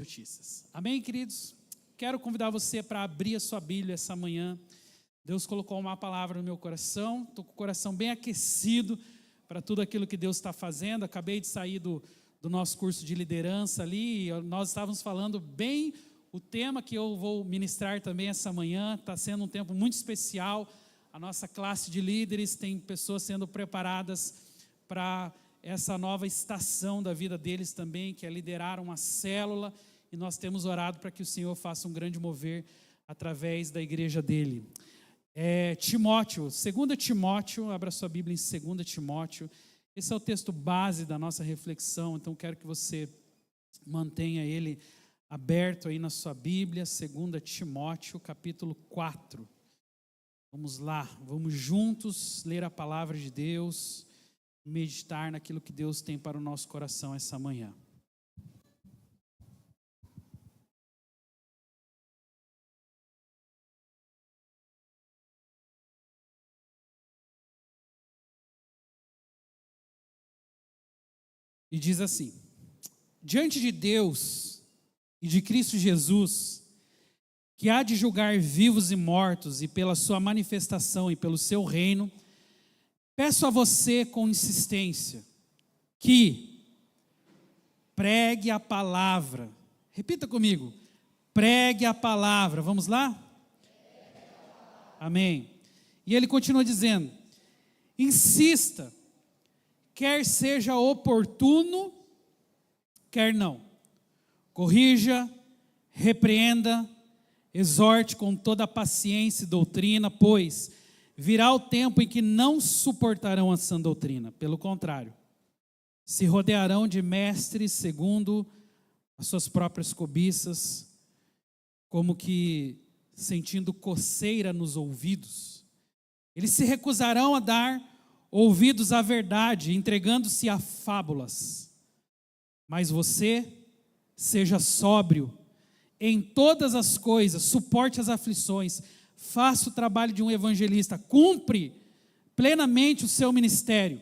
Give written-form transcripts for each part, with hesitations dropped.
notícias. Amém, queridos? Quero convidar você para abrir a sua Bíblia essa manhã. Deus colocou uma palavra no meu coração, estou com o coração bem aquecido para tudo aquilo que Deus está fazendo. Acabei de sair do nosso curso de liderança ali, e nós estávamos falando bem o tema que eu vou ministrar também essa manhã. Está sendo um tempo muito especial. A nossa classe de líderes tem pessoas sendo preparadas para essa nova estação da vida deles também, que é liderar uma célula, e nós temos orado para que o Senhor faça um grande mover através da igreja dele. Timóteo, 2 Timóteo, abra sua Bíblia em 2 Timóteo, esse é o texto base da nossa reflexão, então quero que você mantenha ele aberto aí na sua Bíblia, 2 Timóteo, capítulo 4. Vamos lá, vamos juntos ler a palavra de Deus, meditar naquilo que Deus tem para o nosso coração essa manhã. E diz assim: diante de Deus e de Cristo Jesus, que há de julgar vivos e mortos, e pela sua manifestação e pelo seu reino, peço a você com insistência que pregue a palavra. Repita comigo: pregue a palavra. Vamos lá? Amém. E ele continua dizendo: insista, quer seja oportuno, quer não. Corrija, repreenda, exorte com toda a paciência e doutrina, pois virá o tempo em que não suportarão a sã doutrina. Pelo contrário, se rodearão de mestres segundo as suas próprias cobiças, como que sentindo coceira nos ouvidos. Eles se recusarão a dar ouvidos à verdade, entregando-se a fábulas. Mas você seja sóbrio em todas as coisas, suporte as aflições, faça o trabalho de um evangelista, cumpre plenamente o seu ministério.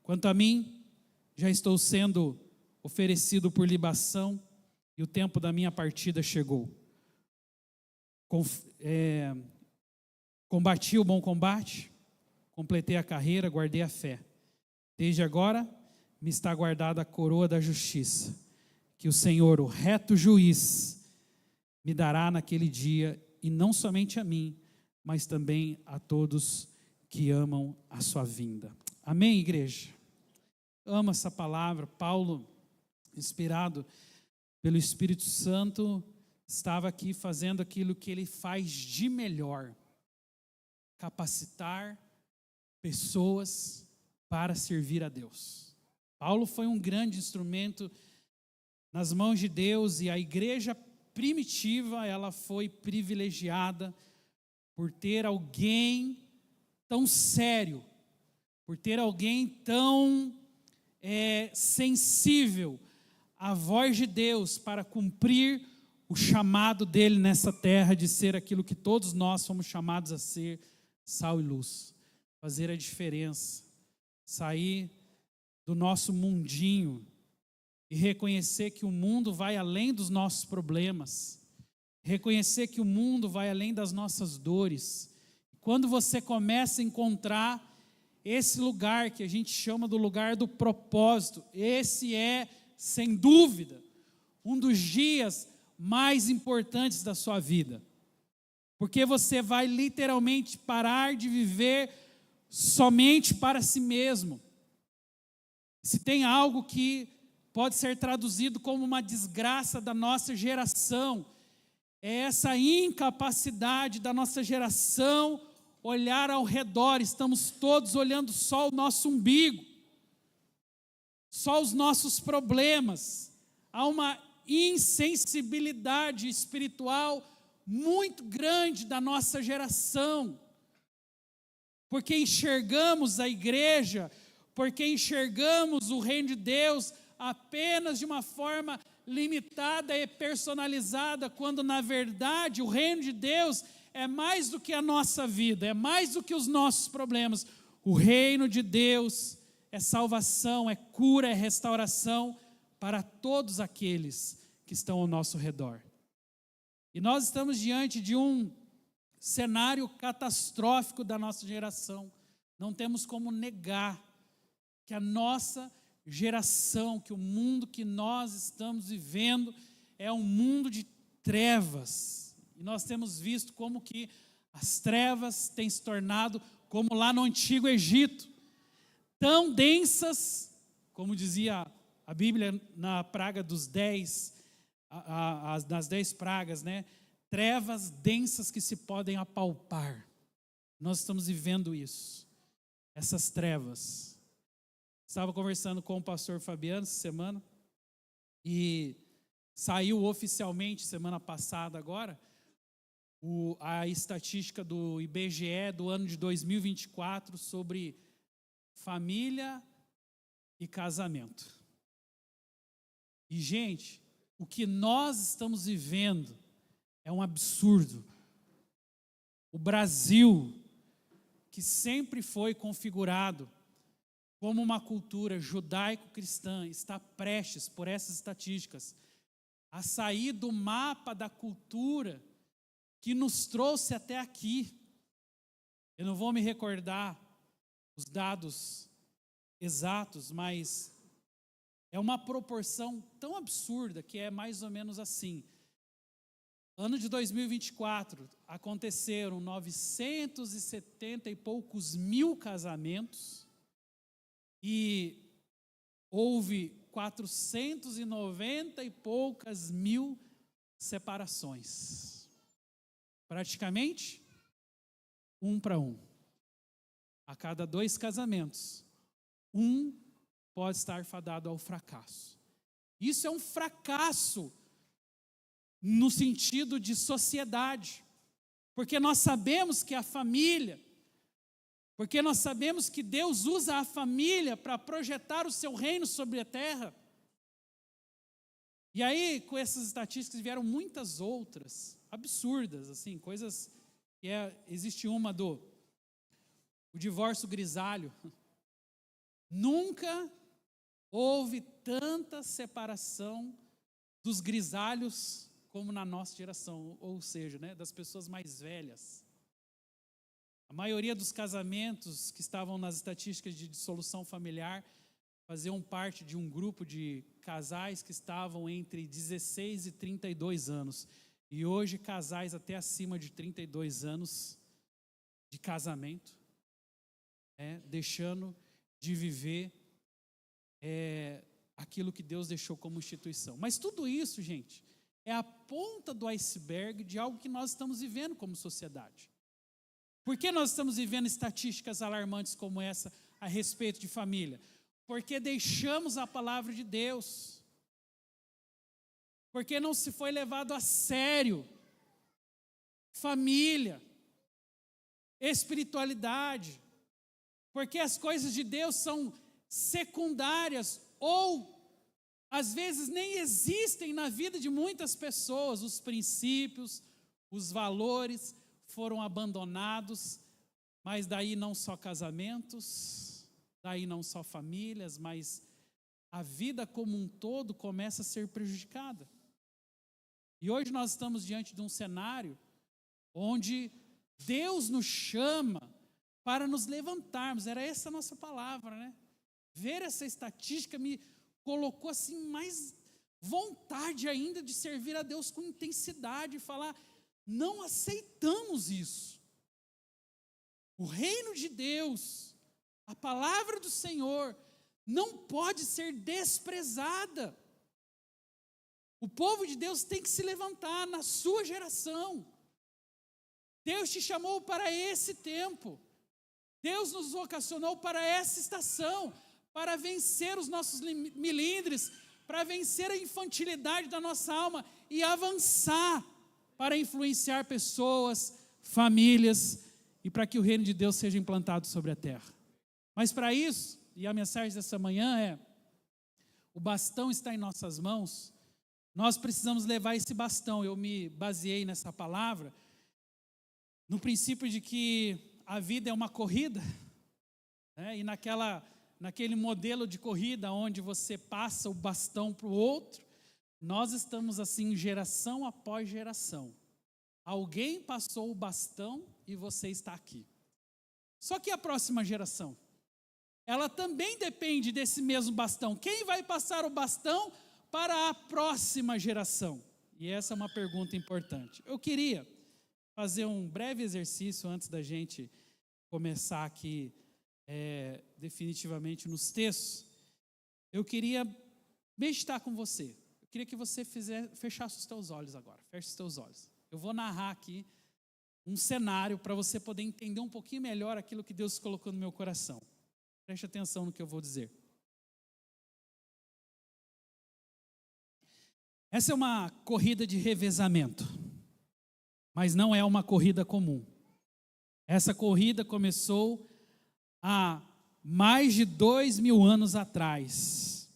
Quanto a mim, já estou sendo oferecido por libação e o tempo da minha partida chegou. Combati o bom combate, completei a carreira, guardei a fé. Desde agora me está guardada a coroa da justiça, que o Senhor, o reto juiz, me dará naquele dia, e não somente a mim, mas também a todos que amam a sua vinda. Amém, igreja? Amo essa palavra. Paulo, inspirado pelo Espírito Santo, estava aqui fazendo aquilo que ele faz de melhor: capacitar pessoas para servir a Deus. Paulo foi um grande instrumento nas mãos de Deus, e a igreja primitiva, ela foi privilegiada por ter alguém tão sério, por ter alguém tão sensível à voz de Deus para cumprir o chamado dele nessa terra de ser aquilo que todos nós fomos chamados a ser: sal e luz, fazer a diferença, sair do nosso mundinho e reconhecer que o mundo vai além dos nossos problemas, reconhecer que o mundo vai além das nossas dores. Quando você começa a encontrar esse lugar que a gente chama do lugar do propósito, esse é, sem dúvida, um dos dias mais importantes da sua vida, porque você vai literalmente parar de viver somente para si mesmo. Se tem algo que pode ser traduzido como uma desgraça da nossa geração, é essa incapacidade da nossa geração olhar ao redor. Estamos todos olhando só o nosso umbigo, só os nossos problemas. Há uma insensibilidade espiritual muito grande da nossa geração, porque enxergamos a igreja, porque enxergamos o reino de Deus apenas de uma forma limitada e personalizada, quando na verdade o reino de Deus é mais do que a nossa vida, é mais do que os nossos problemas. O reino de Deus é salvação, é cura, é restauração para todos aqueles que estão ao nosso redor. E nós estamos diante de um cenário catastrófico da nossa geração. Não temos como negar que a nossa geração, que o mundo que nós estamos vivendo é um mundo de trevas. E nós temos visto como que as trevas têm se tornado como lá no Antigo Egito, tão densas, como dizia a Bíblia na praga dos 10, das 10 pragas, né? Trevas densas que se podem apalpar. Nós estamos vivendo isso, essas trevas. Estava conversando com o pastor Fabiano essa semana, e saiu oficialmente semana passada agora, a estatística do IBGE do ano de 2024 sobre família e casamento. E, gente, o que nós estamos vivendo é um absurdo. O Brasil, que sempre foi configurado como uma cultura judaico-cristã, está prestes, por essas estatísticas, a sair do mapa da cultura que nos trouxe até aqui. Eu não vou me recordar os dados exatos, mas é uma proporção tão absurda que é mais ou menos assim. Ano de 2024, aconteceram 970 e poucos mil casamentos e houve 490 e poucas mil separações. Praticamente, 1 para 1. A cada 2 casamentos, 1 pode estar fadado ao fracasso. Isso é um fracasso no sentido de sociedade, porque nós sabemos que a família, porque nós sabemos que Deus usa a família para projetar o seu reino sobre a terra. E aí, com essas estatísticas, vieram muitas outras, absurdas, assim, coisas que existe uma o divórcio grisalho. Nunca houve tanta separação dos grisalhos como na nossa geração, ou seja, né, das pessoas mais velhas. A maioria dos casamentos que estavam nas estatísticas de dissolução familiar faziam parte de um grupo de casais que estavam entre 16 e 32 anos. E hoje casais até acima de 32 anos de casamento, deixando de viver aquilo que Deus deixou como instituição. Mas tudo isso, gente, é a ponta do iceberg de algo que nós estamos vivendo como sociedade. Por que nós estamos vivendo estatísticas alarmantes como essa a respeito de família? Porque deixamos a palavra de Deus. Porque não se foi levado a sério família, espiritualidade. Porque as coisas de Deus são secundárias ou às vezes nem existem na vida de muitas pessoas. Os princípios, os valores foram abandonados, mas daí não só casamentos, daí não só famílias, mas a vida como um todo começa a ser prejudicada. E hoje nós estamos diante de um cenário onde Deus nos chama para nos levantarmos. Era essa a nossa palavra, né? Ver essa estatística me colocou assim mais vontade ainda de servir a Deus com intensidade e falar: não aceitamos isso. O reino de Deus, a palavra do Senhor, não pode ser desprezada. O povo de Deus tem que se levantar na sua geração. Deus te chamou para esse tempo. Deus nos vocacionou para essa estação, para vencer os nossos milindres, para vencer a infantilidade da nossa alma e avançar para influenciar pessoas, famílias e para que o reino de Deus seja implantado sobre a terra. Mas para isso, e a mensagem dessa manhã é: o bastão está em nossas mãos, nós precisamos levar esse bastão. Eu me baseei nessa palavra no princípio de que a vida é uma corrida, né? E naquele modelo de corrida onde você passa o bastão para o outro, nós estamos assim, geração após geração. Alguém passou o bastão e você está aqui. Só que a próxima geração, ela também depende desse mesmo bastão. Quem vai passar o bastão para a próxima geração? E essa é uma pergunta importante. Eu queria fazer um breve exercício antes da gente começar aqui definitivamente nos textos. Eu queria meditar com você. Eu queria que você fechasse os teus olhos agora. Feche os teus olhos. Eu vou narrar aqui um cenário para você poder entender um pouquinho melhor aquilo que Deus colocou no meu coração. Preste atenção no que eu vou dizer. Essa é uma corrida de revezamento, mas não é uma corrida comum. Essa corrida começou há mais de 2.000 anos atrás.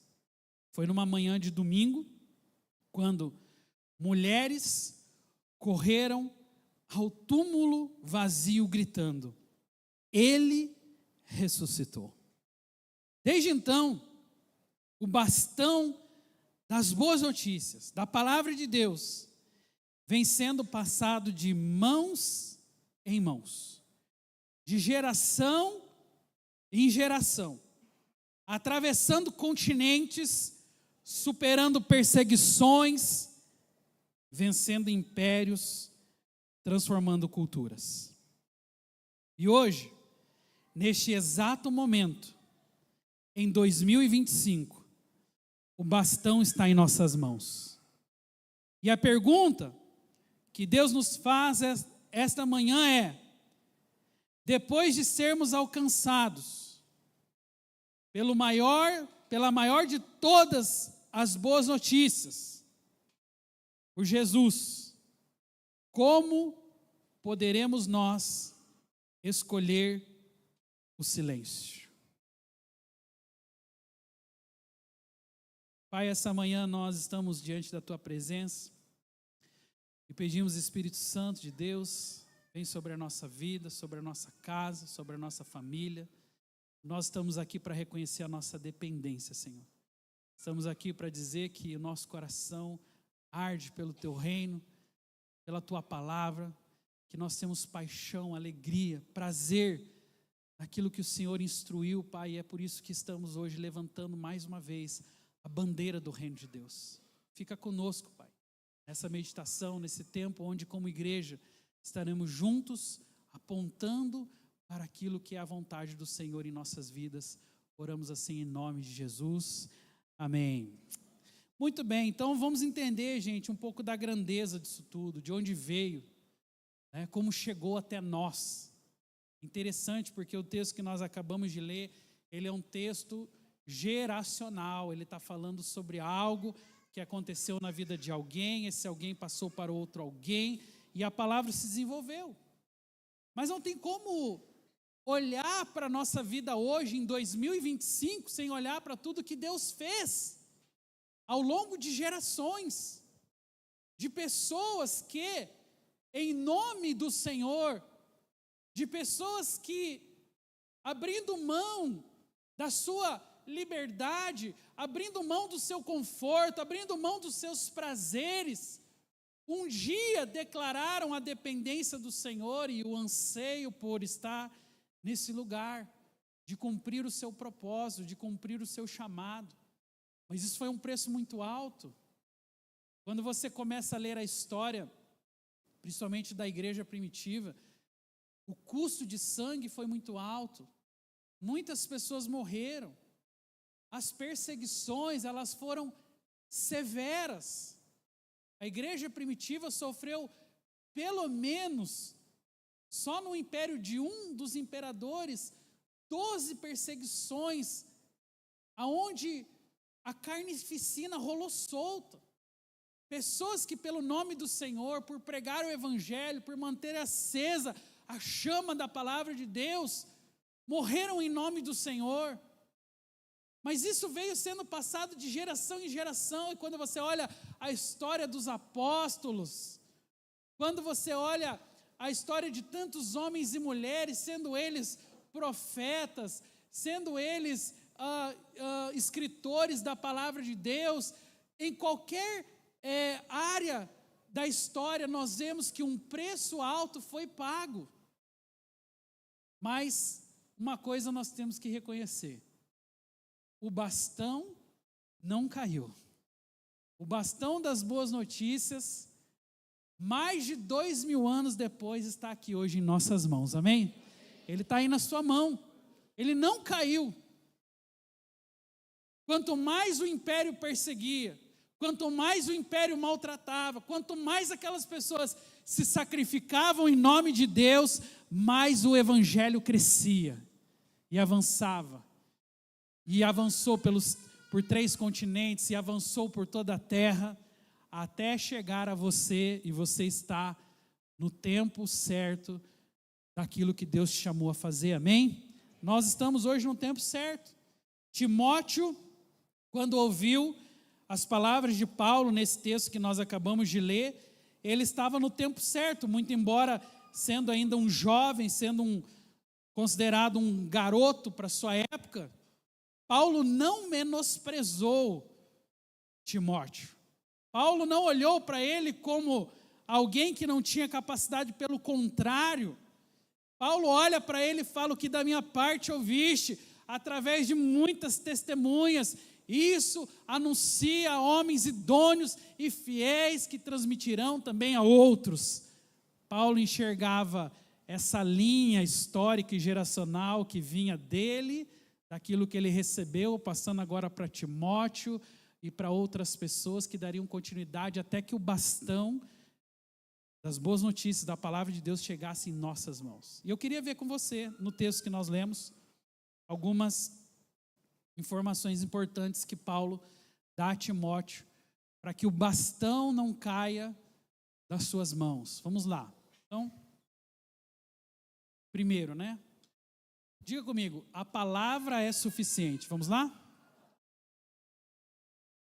Foi numa manhã de domingo, quando mulheres correram ao túmulo vazio gritando: Ele ressuscitou. Desde então, o bastão das boas notícias, da palavra de Deus, vem sendo passado de mãos em mãos, de geração em geração, atravessando continentes, superando perseguições, vencendo impérios, transformando culturas. E hoje, neste exato momento, em 2025, o bastão está em nossas mãos. E a pergunta que Deus nos faz esta manhã é: depois de sermos alcançados pela maior de todas as boas notícias, por Jesus, como poderemos nós escolher o silêncio? Pai, essa manhã nós estamos diante da Tua presença e pedimos, Espírito Santo de Deus, vem sobre a nossa vida, sobre a nossa casa, sobre a nossa família. Nós estamos aqui para reconhecer a nossa dependência, Senhor. Estamos aqui para dizer que o nosso coração arde pelo Teu reino, pela Tua palavra, que nós temos paixão, alegria, prazer naquilo que o Senhor instruiu, Pai, e é por isso que estamos hoje levantando mais uma vez a bandeira do reino de Deus. Fica conosco, Pai, nessa meditação, nesse tempo onde como igreja estaremos juntos, apontando para aquilo que é a vontade do Senhor em nossas vidas. Oramos assim em nome de Jesus. Amém. Muito bem, então vamos entender, gente, um pouco da grandeza disso tudo, de onde veio, né, como chegou até nós. Interessante, porque o texto que nós acabamos de ler, ele é um texto geracional. Ele está falando sobre algo que aconteceu na vida de alguém, esse alguém passou para outro alguém, e a palavra se desenvolveu. Mas não tem como olhar para a nossa vida hoje, em 2025, sem olhar para tudo que Deus fez ao longo de gerações, de pessoas que, em nome do Senhor, de pessoas que, abrindo mão da sua liberdade, abrindo mão do seu conforto, abrindo mão dos seus prazeres, um dia declararam a dependência do Senhor e o anseio por estar nesse lugar, de cumprir o seu propósito, de cumprir o seu chamado. Mas isso foi um preço muito alto. Quando você começa a ler a história, principalmente da igreja primitiva, o custo de sangue foi muito alto. Muitas pessoas morreram. As perseguições, elas foram severas. A igreja primitiva sofreu, pelo menos, só no império de um dos imperadores, 12 perseguições, aonde a carnificina rolou solta. Pessoas que, pelo nome do Senhor, por pregar o evangelho, por manter acesa a chama da palavra de Deus, morreram em nome do Senhor. Mas isso veio sendo passado de geração em geração. E quando você olha a história dos apóstolos, quando você olha a história de tantos homens e mulheres, sendo eles profetas, sendo eles escritores da palavra de Deus, em qualquer área da história, nós vemos que um preço alto foi pago. Mas uma coisa nós temos que reconhecer: o bastão não caiu. O bastão das boas notícias, mais de 2000 anos depois, está aqui hoje em nossas mãos, amém? Ele está aí na sua mão, ele não caiu. Quanto mais o império perseguia, quanto mais o império maltratava, quanto mais aquelas pessoas se sacrificavam em nome de Deus, mais o evangelho crescia e avançava. E avançou por 3 continentes e avançou por toda a terra, até chegar a você, e você está no tempo certo daquilo que Deus te chamou a fazer, amém? Nós estamos hoje no tempo certo. Timóteo, quando ouviu as palavras de Paulo nesse texto que nós acabamos de ler, ele estava no tempo certo, muito embora sendo ainda um jovem, sendo considerado um garoto para a sua época, Paulo não menosprezou Timóteo. Paulo não olhou para ele como alguém que não tinha capacidade, pelo contrário, Paulo olha para ele e fala: o que da minha parte ouviste, através de muitas testemunhas, isso anuncia a homens idôneos e fiéis que transmitirão também a outros. Paulo enxergava essa linha histórica e geracional que vinha dele, daquilo que ele recebeu, passando agora para Timóteo e para outras pessoas que dariam continuidade até que o bastão das boas notícias da palavra de Deus chegasse em nossas mãos. E eu queria ver com você, no texto que nós lemos, algumas informações importantes que Paulo dá a Timóteo, para que o bastão não caia das suas mãos. Vamos lá. Então, primeiro, diga comigo: a palavra é suficiente. Vamos lá?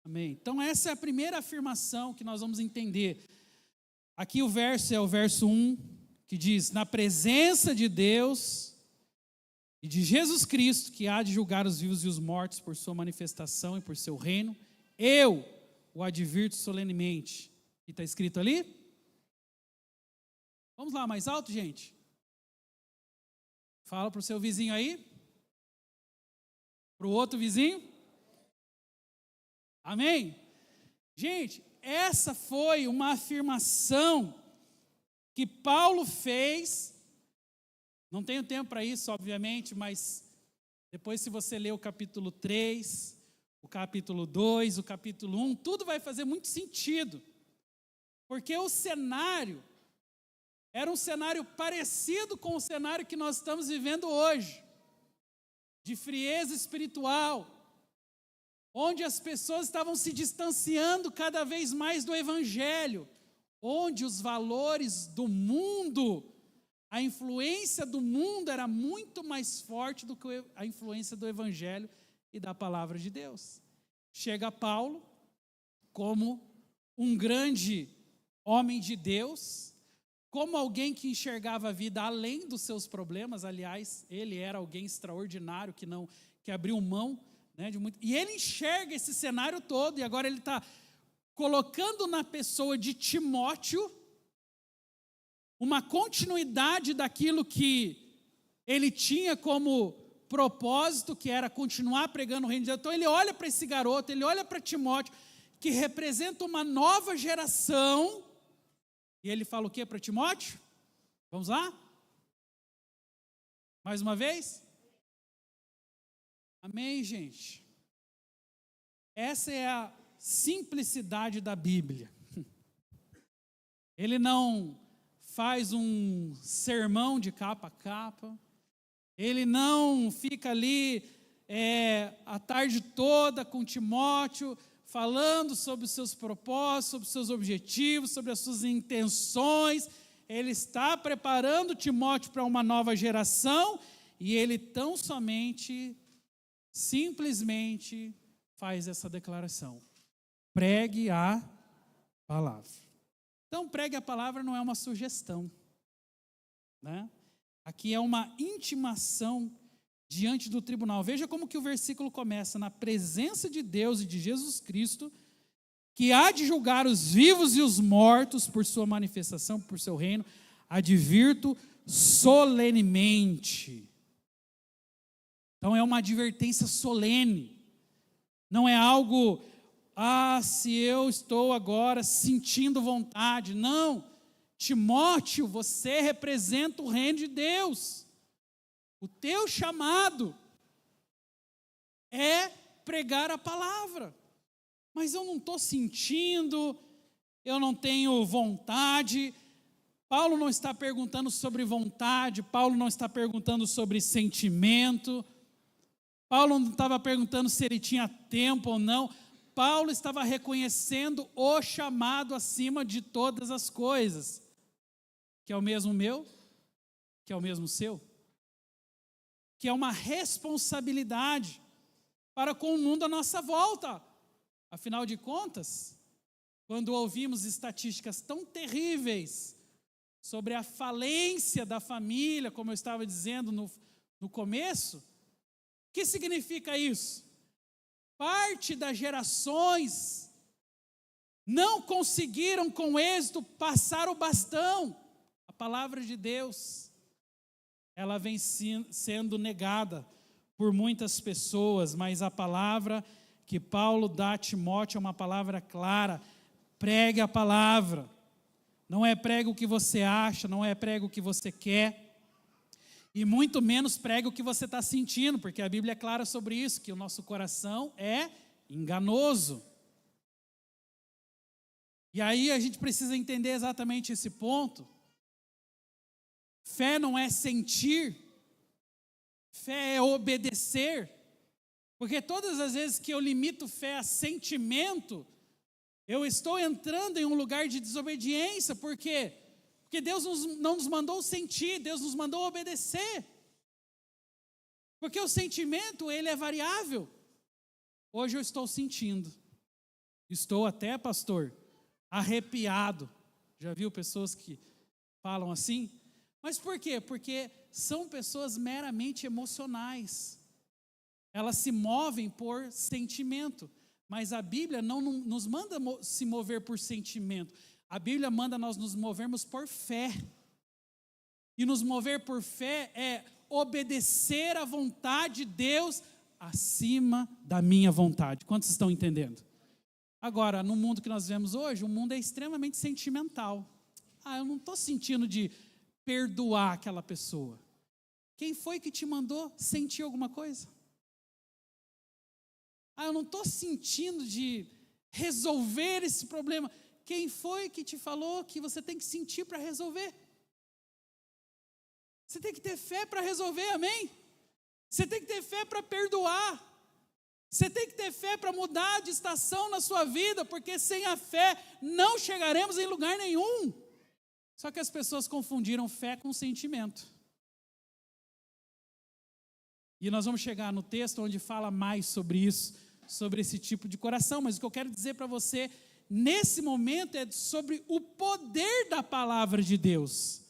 Amém. Então essa é a primeira afirmação que nós vamos entender. Aqui o verso é o verso 1, que diz: na presença de Deus e de Jesus Cristo, que há de julgar os vivos e os mortos por sua manifestação e por seu reino, eu o advirto solenemente. O que está escrito ali? Vamos lá, mais alto, gente. Fala para o seu vizinho aí. Para o outro vizinho. Amém? Gente, essa foi uma afirmação que Paulo fez. Não tenho tempo para isso, obviamente, mas depois, se você ler o capítulo 3, o capítulo 2, o capítulo 1, tudo vai fazer muito sentido. Porque o cenário era um cenário parecido com o cenário que nós estamos vivendo hoje, de frieza espiritual, onde as pessoas estavam se distanciando cada vez mais do evangelho, onde os valores do mundo, a influência do mundo era muito mais forte do que a influência do evangelho e da palavra de Deus. Chega Paulo, como um grande homem de Deus, como alguém que enxergava a vida além dos seus problemas. Aliás, ele era alguém extraordinário, que abriu mão, de muito. E ele enxerga esse cenário todo, e agora ele está colocando na pessoa de Timóteo uma continuidade daquilo que ele tinha como propósito, que era continuar pregando o reino de Deus. Então ele olha para esse garoto, ele olha para Timóteo, que representa uma nova geração, e ele fala o que para Timóteo? Vamos lá? Mais uma vez? Amém, gente? Essa é a simplicidade da Bíblia. Ele não faz um sermão de capa a capa, ele não fica ali a tarde toda com Timóteo, falando sobre os seus propósitos, sobre os seus objetivos, sobre as suas intenções. Ele está preparando Timóteo para uma nova geração, e ele tão somente, simplesmente, faz essa declaração: pregue a palavra. Então, pregue a palavra não é uma sugestão, Aqui é uma intimação diante do tribunal. Veja como que o versículo começa: na presença de Deus e de Jesus Cristo, que há de julgar os vivos e os mortos por sua manifestação, por seu reino, advirto solenemente. Então é uma advertência solene. Não é algo, se eu estou agora sentindo vontade. Não. Timóteo, você representa o reino de Deus. O teu chamado é pregar a palavra. Mas eu não estou sentindo, eu não tenho vontade. Paulo não está perguntando sobre vontade, Paulo não está perguntando sobre sentimento, Paulo não estava perguntando se ele tinha tempo ou não. Paulo estava reconhecendo o chamado acima de todas as coisas, que é o mesmo meu, que é o mesmo seu, que é uma responsabilidade para com o mundo à nossa volta. Afinal de contas, quando ouvimos estatísticas tão terríveis sobre a falência da família, como eu estava dizendo no começo, o que significa isso? Parte das gerações não conseguiram com êxito passar o bastão. A palavra de Deus, ela vem sendo negada por muitas pessoas, mas a palavra que Paulo dá a Timóteo é uma palavra clara: pregue a palavra. Não é pregue o que você acha, não é pregue o que você quer, e muito menos pregue o que você está sentindo, porque a Bíblia é clara sobre isso, que o nosso coração é enganoso. E aí a gente precisa entender exatamente esse ponto. Fé não é sentir, fé é obedecer. Porque todas as vezes que eu limito fé a sentimento, eu estou entrando em um lugar de desobediência. Por quê? Porque Deus não nos mandou sentir, Deus nos mandou obedecer. Porque o sentimento, ele é variável. Hoje eu estou sentindo. Estou até, pastor, arrepiado. Já viu pessoas que falam assim? Mas por quê? Porque são pessoas meramente emocionais. Elas se movem por sentimento, mas a Bíblia não nos manda se mover por sentimento. A Bíblia manda nós nos movermos por fé. E nos mover por fé é obedecer à vontade de Deus acima da minha vontade. Quantos estão entendendo? Agora, no mundo que nós vivemos hoje, o mundo é extremamente sentimental. Eu não estou sentindo de perdoar aquela pessoa. Quem foi que te mandou sentir alguma coisa? Eu não estou sentindo de resolver esse problema. Quem foi que te falou que você tem que sentir para resolver? Você tem que ter fé para resolver, amém? Você tem que ter fé para perdoar. Você tem que ter fé para mudar de estação na sua vida, porque sem a fé não chegaremos em lugar nenhum. Só que as pessoas confundiram fé com sentimento. E nós vamos chegar no texto onde fala mais sobre isso, sobre esse tipo de coração. Mas o que eu quero dizer para você, nesse momento, é sobre o poder da palavra de Deus.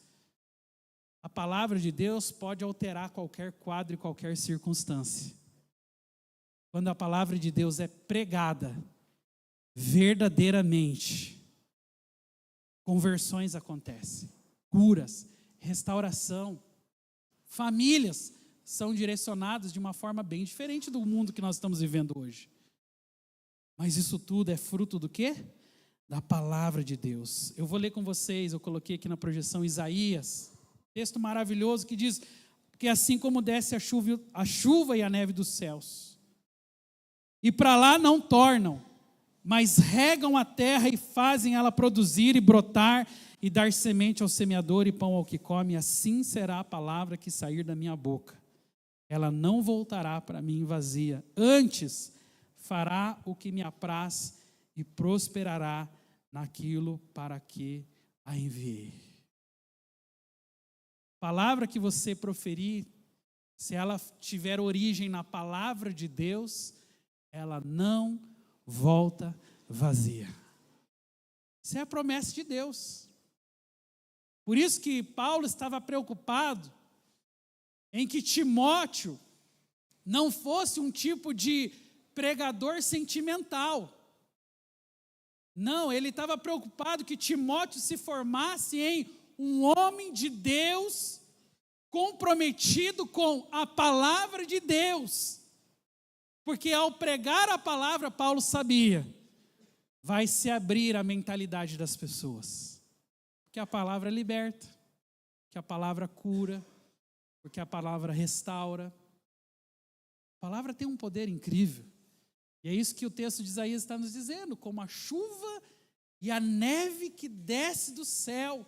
A palavra de Deus pode alterar qualquer quadro e qualquer circunstância. Quando a palavra de Deus é pregada verdadeiramente, conversões acontecem, curas, restauração, famílias são direcionadas de uma forma bem diferente do mundo que nós estamos vivendo hoje. Mas isso tudo é fruto do quê? Da palavra de Deus. Eu vou ler com vocês, eu coloquei aqui na projeção Isaías, texto maravilhoso que diz: que assim como desce a chuva e a neve dos céus, e para lá não tornam, mas regam a terra e fazem ela produzir e brotar, e dar semente ao semeador e pão ao que come, assim será a palavra que sair da minha boca. Ela não voltará para mim vazia, antes fará o que me apraz e prosperará naquilo para que a enviei. Palavra que você proferir, se ela tiver origem na palavra de Deus, ela não volta vazia. Isso é a promessa de Deus. Por isso que Paulo estava preocupado em que Timóteo não fosse um tipo de pregador sentimental. Não, ele estava preocupado que Timóteo se formasse em um homem de Deus, comprometido com a palavra de Deus. Porque ao pregar a palavra, Paulo sabia, vai se abrir a mentalidade das pessoas. Porque a palavra liberta, que a palavra cura, porque a palavra restaura. A palavra tem um poder incrível. E é isso que o texto de Isaías está nos dizendo, como a chuva e a neve que desce do céu.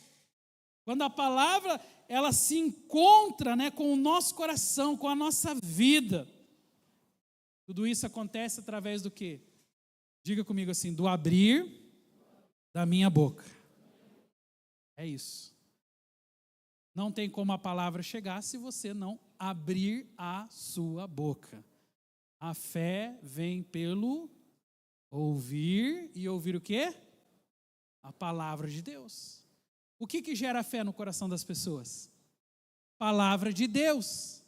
Quando a palavra, ela se encontra, com o nosso coração, com a nossa vida. Tudo isso acontece através do quê? Diga comigo assim, do abrir da minha boca. É isso. Não tem como a palavra chegar se você não abrir a sua boca. A fé vem pelo ouvir, e ouvir o quê? A palavra de Deus. O que gera fé no coração das pessoas? Palavra de Deus.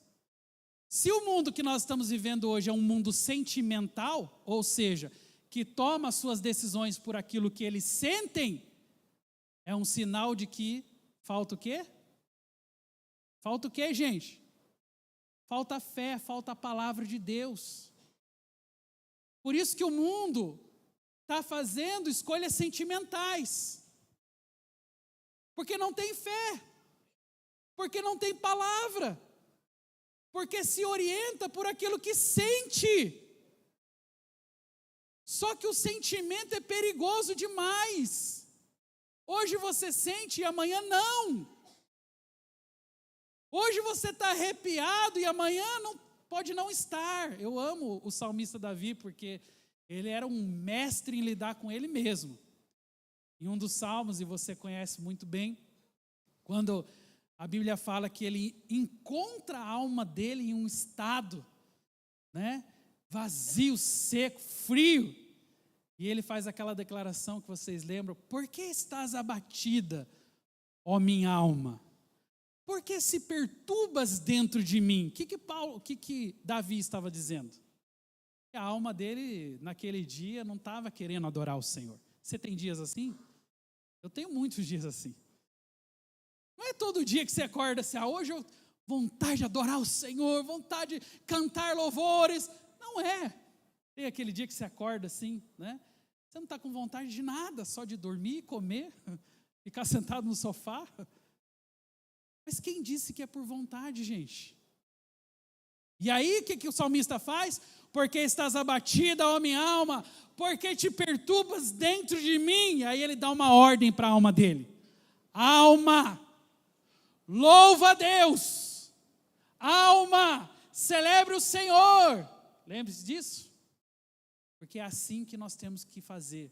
Se o mundo que nós estamos vivendo hoje é um mundo sentimental, ou seja, que toma suas decisões por aquilo que eles sentem, é um sinal de que falta o quê? Falta o quê, gente? Falta fé, falta a palavra de Deus. Por isso que o mundo está fazendo escolhas sentimentais. Porque não tem fé. Porque não tem palavra. Porque se orienta por aquilo que sente. Só que o sentimento é perigoso demais. Hoje você sente e amanhã não. Hoje você está arrepiado e amanhã pode não estar. Eu amo o salmista Davi porque ele era um mestre em lidar com ele mesmo. Em um dos salmos, e você conhece muito bem, quando a Bíblia fala que ele encontra a alma dele em um estado, vazio, seco, frio. E ele faz aquela declaração que vocês lembram: por que estás abatida, ó minha alma? Por que se perturbas dentro de mim? O que Davi estava dizendo? A alma dele, naquele dia, não estava querendo adorar o Senhor. Você tem dias assim? Eu tenho muitos dias assim. Não é todo dia que você acorda assim, hoje eu vontade de adorar o Senhor, vontade de cantar louvores. Não é. Tem aquele dia que você acorda assim, Você não está com vontade de nada, só de dormir, comer, ficar sentado no sofá. Mas quem disse que é por vontade, gente? E aí, o que o salmista faz? Porque estás abatida, ó minha alma, porque te perturbas dentro de mim. E aí ele dá uma ordem para a alma dele. Alma, louva a Deus. Alma, celebre o Senhor. Lembre-se disso? Porque é assim que nós temos que fazer.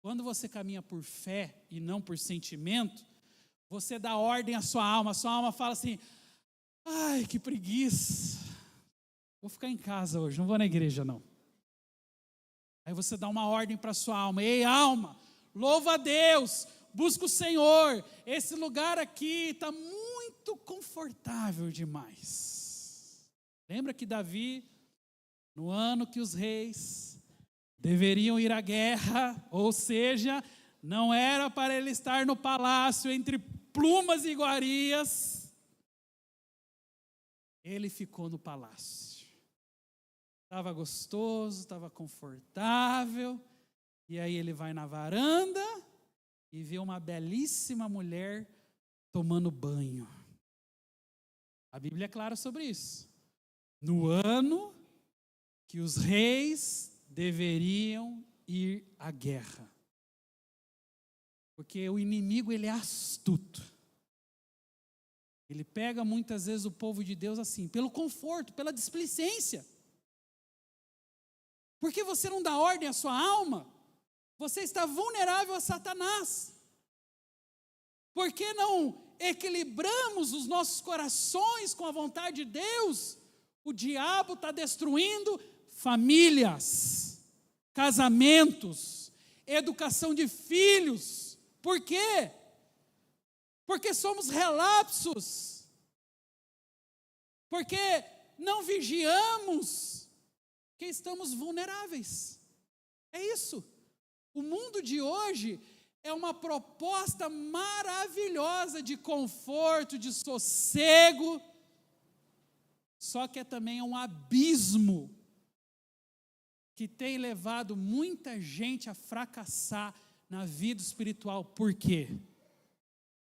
Quando você caminha por fé e não por sentimento, você dá ordem à sua alma fala assim: ai, que preguiça, vou ficar em casa hoje, não vou na igreja não. Aí você dá uma ordem para a sua alma: ei alma, louva a Deus, busca o Senhor, esse lugar aqui está muito confortável demais. Lembra que Davi, no ano que os reis deveriam ir à guerra, ou seja, não era para ele estar no palácio entre plumas e iguarias, ele ficou no palácio. Estava gostoso, estava confortável, e aí ele vai na varanda e vê uma belíssima mulher tomando banho. A Bíblia é clara sobre isso. No ano que os reis deveriam ir à guerra. Porque o inimigo, ele é astuto. Ele pega muitas vezes o povo de Deus assim, pelo conforto, pela displicência. Porque você não dá ordem à sua alma, você está vulnerável a Satanás. Por que não equilibramos os nossos corações com a vontade de Deus? O diabo está destruindo famílias, casamentos, educação de filhos. Por quê? Porque somos relapsos. Porque não vigiamos, que estamos vulneráveis. É isso. O mundo de hoje é uma proposta maravilhosa de conforto, de sossego, só que é também um abismo que tem levado muita gente a fracassar na vida espiritual. Por quê?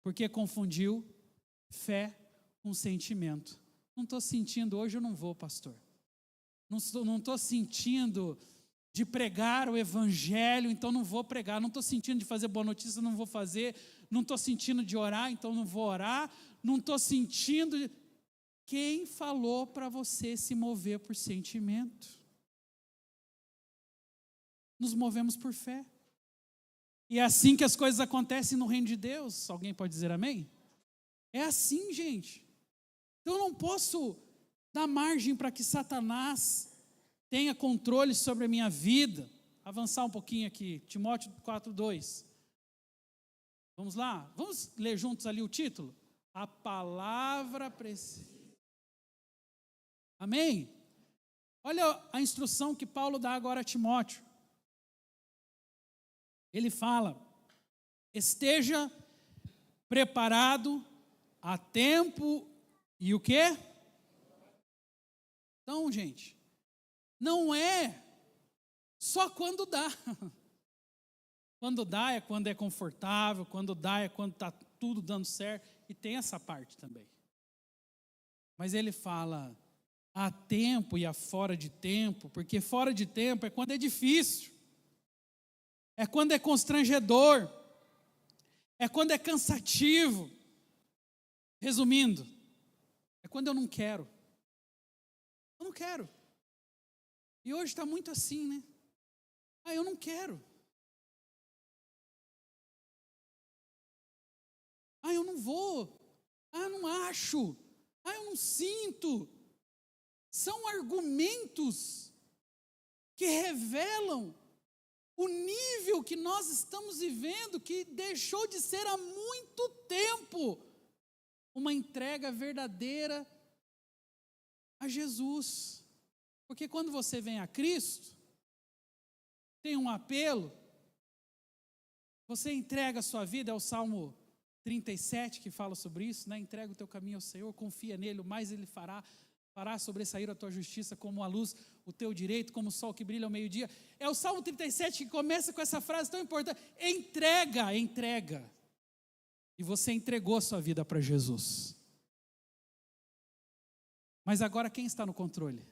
Porque confundiu fé com sentimento. Não estou sentindo, hoje eu não vou, pastor. Não estou sentindo de pregar o evangelho, então não vou pregar. Não estou sentindo de fazer boa notícia, não vou fazer. Não estou sentindo de orar, então não vou orar. Não estou sentindo. Quem falou para você se mover por sentimento? Nos movemos por fé. E é assim que as coisas acontecem no reino de Deus. Alguém pode dizer amém? É assim, gente. Então eu não posso dar margem para que Satanás tenha controle sobre a minha vida. Avançar um pouquinho aqui, Timóteo 4:2. Vamos lá? Vamos ler juntos ali o título? A palavra precisa. Amém? Olha a instrução que Paulo dá agora a Timóteo. Ele fala: esteja preparado a tempo e o quê? Então, gente, não é só quando dá. Quando dá é quando é confortável, quando dá é quando está tudo dando certo, e tem essa parte também. Mas ele fala a tempo e a fora de tempo, porque fora de tempo é quando é difícil, é quando é constrangedor, é quando é cansativo. Resumindo, é quando eu não quero. Eu não quero. E hoje está muito assim, né? Eu não quero. Eu não vou. Eu não acho. Eu não sinto. São argumentos que revelam o nível que nós estamos vivendo, que deixou de ser há muito tempo uma entrega verdadeira a Jesus. Porque quando você vem a Cristo, tem um apelo, você entrega a sua vida, é o Salmo 37 que fala sobre isso, né? Entrega o teu caminho ao Senhor, confia nele, o mais ele fará sobressair a tua justiça como a luz, o teu direito como o sol que brilha ao meio-dia. É o Salmo 37 que começa com essa frase tão importante: entrega. E você entregou a sua vida para Jesus. Mas agora quem está no controle?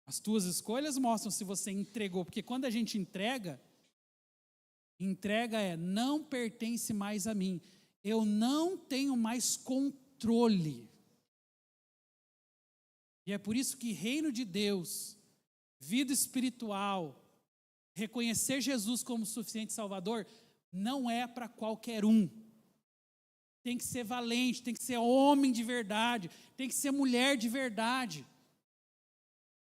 As tuas escolhas mostram se você entregou, porque quando a gente entrega não pertence mais a mim. Eu não tenho mais controle. E é por isso que reino de Deus, vida espiritual, reconhecer Jesus como suficiente Salvador, não é para qualquer um. Tem que ser valente, tem que ser homem de verdade, tem que ser mulher de verdade.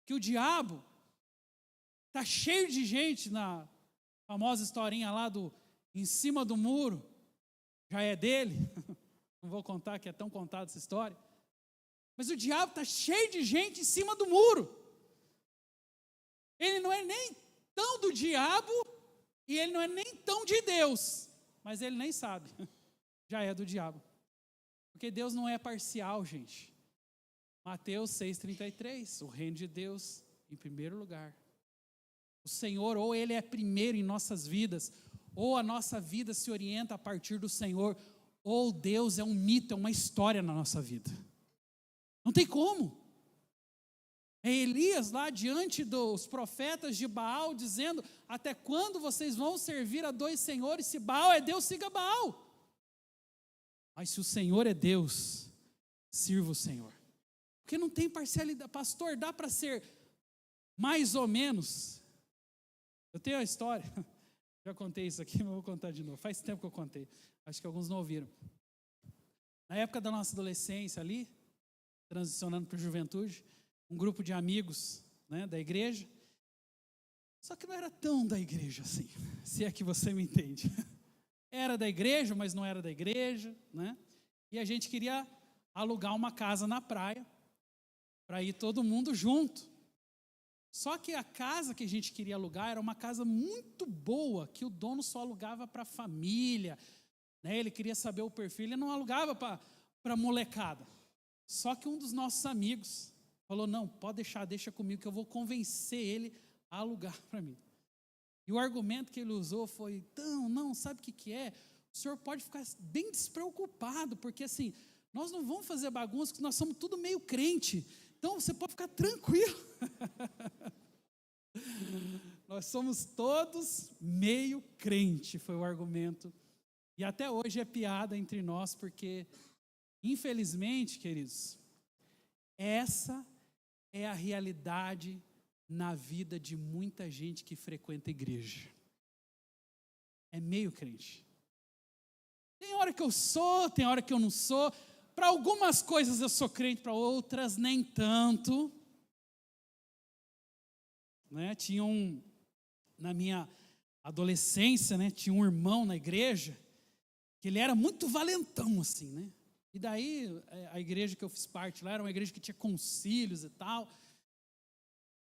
Que o diabo está cheio de gente na famosa historinha lá do em cima do muro, já é dele. Não vou contar, que é tão contada essa história. Mas o diabo está cheio de gente em cima do muro. Ele não é nem tão do diabo e ele não é nem tão de Deus, mas ele nem sabe. Já é do diabo. Porque Deus não é parcial, gente. Mateus 6,33, o reino de Deus em primeiro lugar. O Senhor, ou Ele é primeiro em nossas vidas, ou a nossa vida se orienta a partir do Senhor, ou Deus é um mito, é uma história na nossa vida. Não tem como. É Elias lá diante dos profetas de Baal, dizendo: até quando vocês vão servir a dois senhores? Se Baal é Deus, siga Baal. Mas se o Senhor é Deus, sirva o Senhor. Porque não tem parcialidade. Pastor, dá para ser mais ou menos? Eu tenho a história, já contei isso aqui, mas vou contar de novo. Faz tempo que eu contei, acho que alguns não ouviram. Na época da nossa adolescência ali, transicionando para a juventude, um grupo de amigos, né, da igreja, só que não era tão da igreja assim, se é que você me entende. Era da igreja, mas não era da igreja, né? E a gente queria alugar uma casa na praia, para ir todo mundo junto. Só que a casa que a gente queria alugar era uma casa muito boa, que o dono só alugava para a família, né? Ele queria saber o perfil, ele não alugava para molecada. Só que um dos nossos amigos falou, não, pode deixar, deixa comigo que eu vou convencer ele a alugar para mim. E o argumento que ele usou foi, não, sabe o que é? O senhor pode ficar bem despreocupado, porque assim, nós não vamos fazer bagunça, porque nós somos tudo meio crente, então você pode ficar tranquilo. Nós somos todos meio crente, foi o argumento. E até hoje é piada entre nós, porque, infelizmente, queridos, essa é a realidade na vida de muita gente que frequenta a igreja. É meio crente. Tem hora que eu sou, tem hora que eu não sou. Para algumas coisas eu sou crente, para outras nem tanto. Né? Na minha adolescência, né, tinha um irmão na igreja, que ele era muito valentão, assim, né? E daí, a igreja que eu fiz parte lá, era uma igreja que tinha concílios e tal.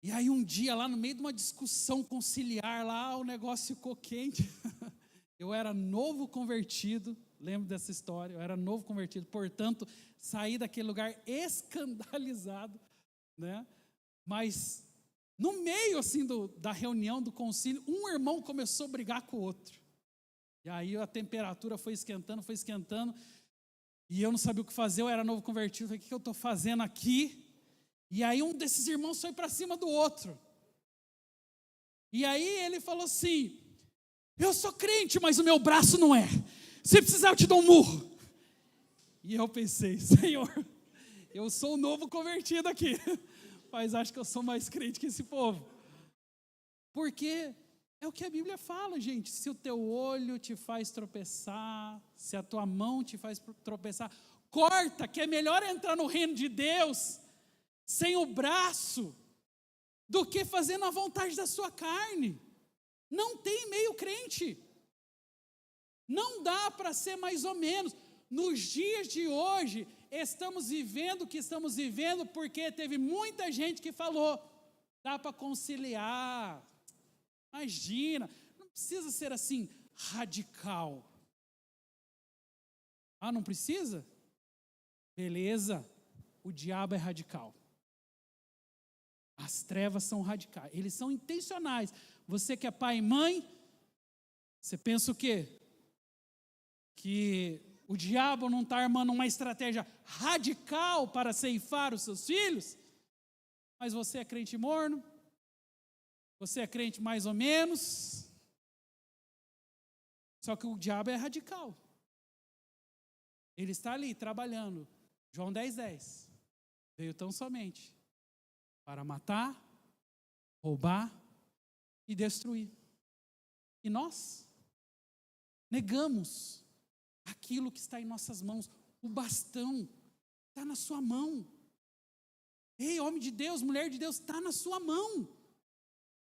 E aí um dia, lá no meio de uma discussão conciliar, lá o negócio ficou quente. Eu era novo convertido, lembro dessa história, eu era novo convertido, portanto, saí daquele lugar escandalizado, né? Mas, no meio, assim, da reunião, do concílio, um irmão começou a brigar com o outro. E aí a temperatura foi esquentando, e eu não sabia o que fazer, eu era novo convertido, falei, o que eu estou fazendo aqui? E aí um desses irmãos foi para cima do outro. E aí ele falou assim, eu sou crente, mas o meu braço não é. Se precisar eu te dou um murro. E eu pensei, Senhor, eu sou o novo convertido aqui, mas acho que eu sou mais crente que esse povo. Porque é o que a Bíblia fala, gente. Se o teu olho te faz tropeçar, se a tua mão te faz tropeçar, corta, que é melhor entrar no reino de Deus sem o braço, do que fazendo a vontade da sua carne. Não tem meio crente. Não dá para ser mais ou menos. Nos dias de hoje, estamos vivendo o que estamos vivendo, porque teve muita gente que falou, dá para conciliar. Imagina, não precisa ser assim, radical. Ah, não precisa? Beleza, o diabo é radical. As trevas são radicais, eles são intencionais. Você que é pai e mãe, você pensa o quê? Que o diabo não está armando uma estratégia radical para ceifar os seus filhos? Mas você é crente morno? Você é crente mais ou menos? Só que o diabo é radical. Ele está ali trabalhando. João 10:10. Veio tão somente para matar, roubar e destruir. E nós negamos aquilo que está em nossas mãos. O bastão está na sua mão. Ei, homem de Deus, mulher de Deus, está na sua mão.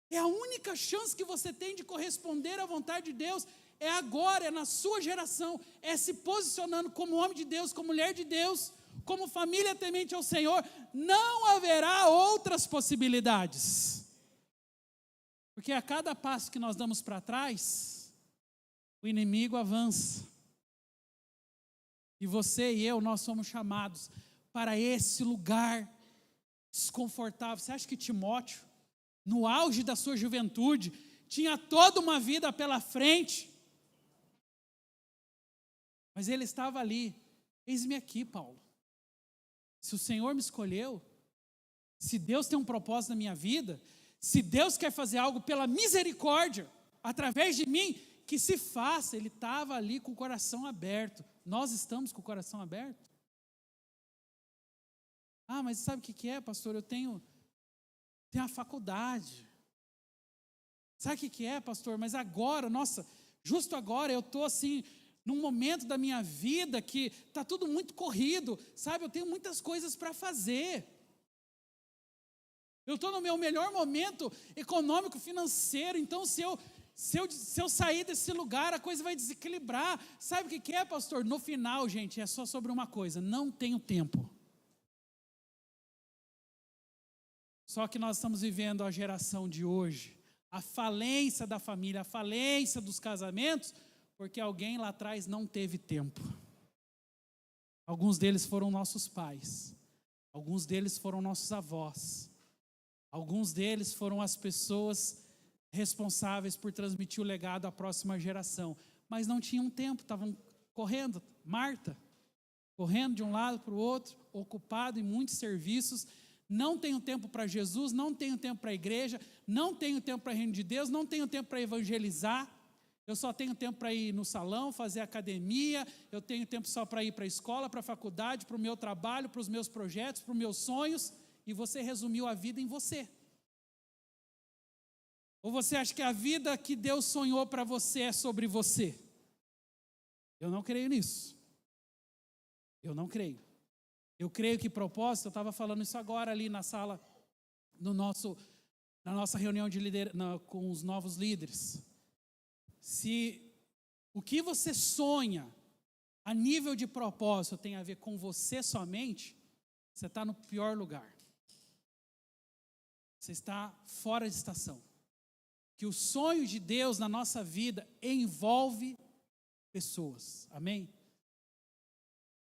É a única chance que você tem de corresponder à vontade de Deus. É agora, é na sua geração. É se posicionando como homem de Deus, como mulher de Deus, como família temente ao Senhor. Não haverá outras possibilidades. Porque a cada passo que nós damos para trás, o inimigo avança. E você e eu, nós somos chamados para esse lugar desconfortável. Você acha que Timóteo, no auge da sua juventude, tinha toda uma vida pela frente? Mas ele estava ali. Eis-me aqui, Paulo. Se o Senhor me escolheu, se Deus tem um propósito na minha vida, se Deus quer fazer algo pela misericórdia, através de mim, que se faça. Ele estava ali com o coração aberto. Nós estamos com o coração aberto? Ah, mas sabe o que é, pastor? Eu tenho a faculdade. Sabe o que é, pastor? Mas agora, nossa, justo agora eu estou assim, num momento da minha vida que está tudo muito corrido, sabe? Eu tenho muitas coisas para fazer. Eu estou no meu melhor momento econômico, financeiro, então se eu sair desse lugar, a coisa vai desequilibrar. Sabe o que é, pastor? No final, gente, é só sobre uma coisa: não tenho tempo. Só que nós estamos vivendo a geração de hoje, a falência da família, a falência dos casamentos, porque alguém lá atrás não teve tempo. Alguns deles foram nossos pais, alguns deles foram nossos avós, alguns deles foram as pessoas responsáveis por transmitir o legado à próxima geração, mas não tinham tempo, estavam correndo. Marta, correndo de um lado para o outro, ocupado em muitos serviços. Não tenho tempo para Jesus, não tenho tempo para a igreja, não tenho tempo para o reino de Deus, não tenho tempo para evangelizar. Eu só tenho tempo para ir no salão, fazer academia, eu tenho tempo só para ir para a escola, para a faculdade, para o meu trabalho, para os meus projetos, para os meus sonhos, e você resumiu a vida em você. Ou você acha que a vida que Deus sonhou para você é sobre você? Eu não creio nisso. Eu não creio. Eu creio que propósito, eu estava falando isso agora ali na sala, na nossa reunião de com os novos líderes. Se o que você sonha a nível de propósito tem a ver com você somente, você está no pior lugar. Você está fora de estação. Que o sonho de Deus na nossa vida envolve pessoas. Amém?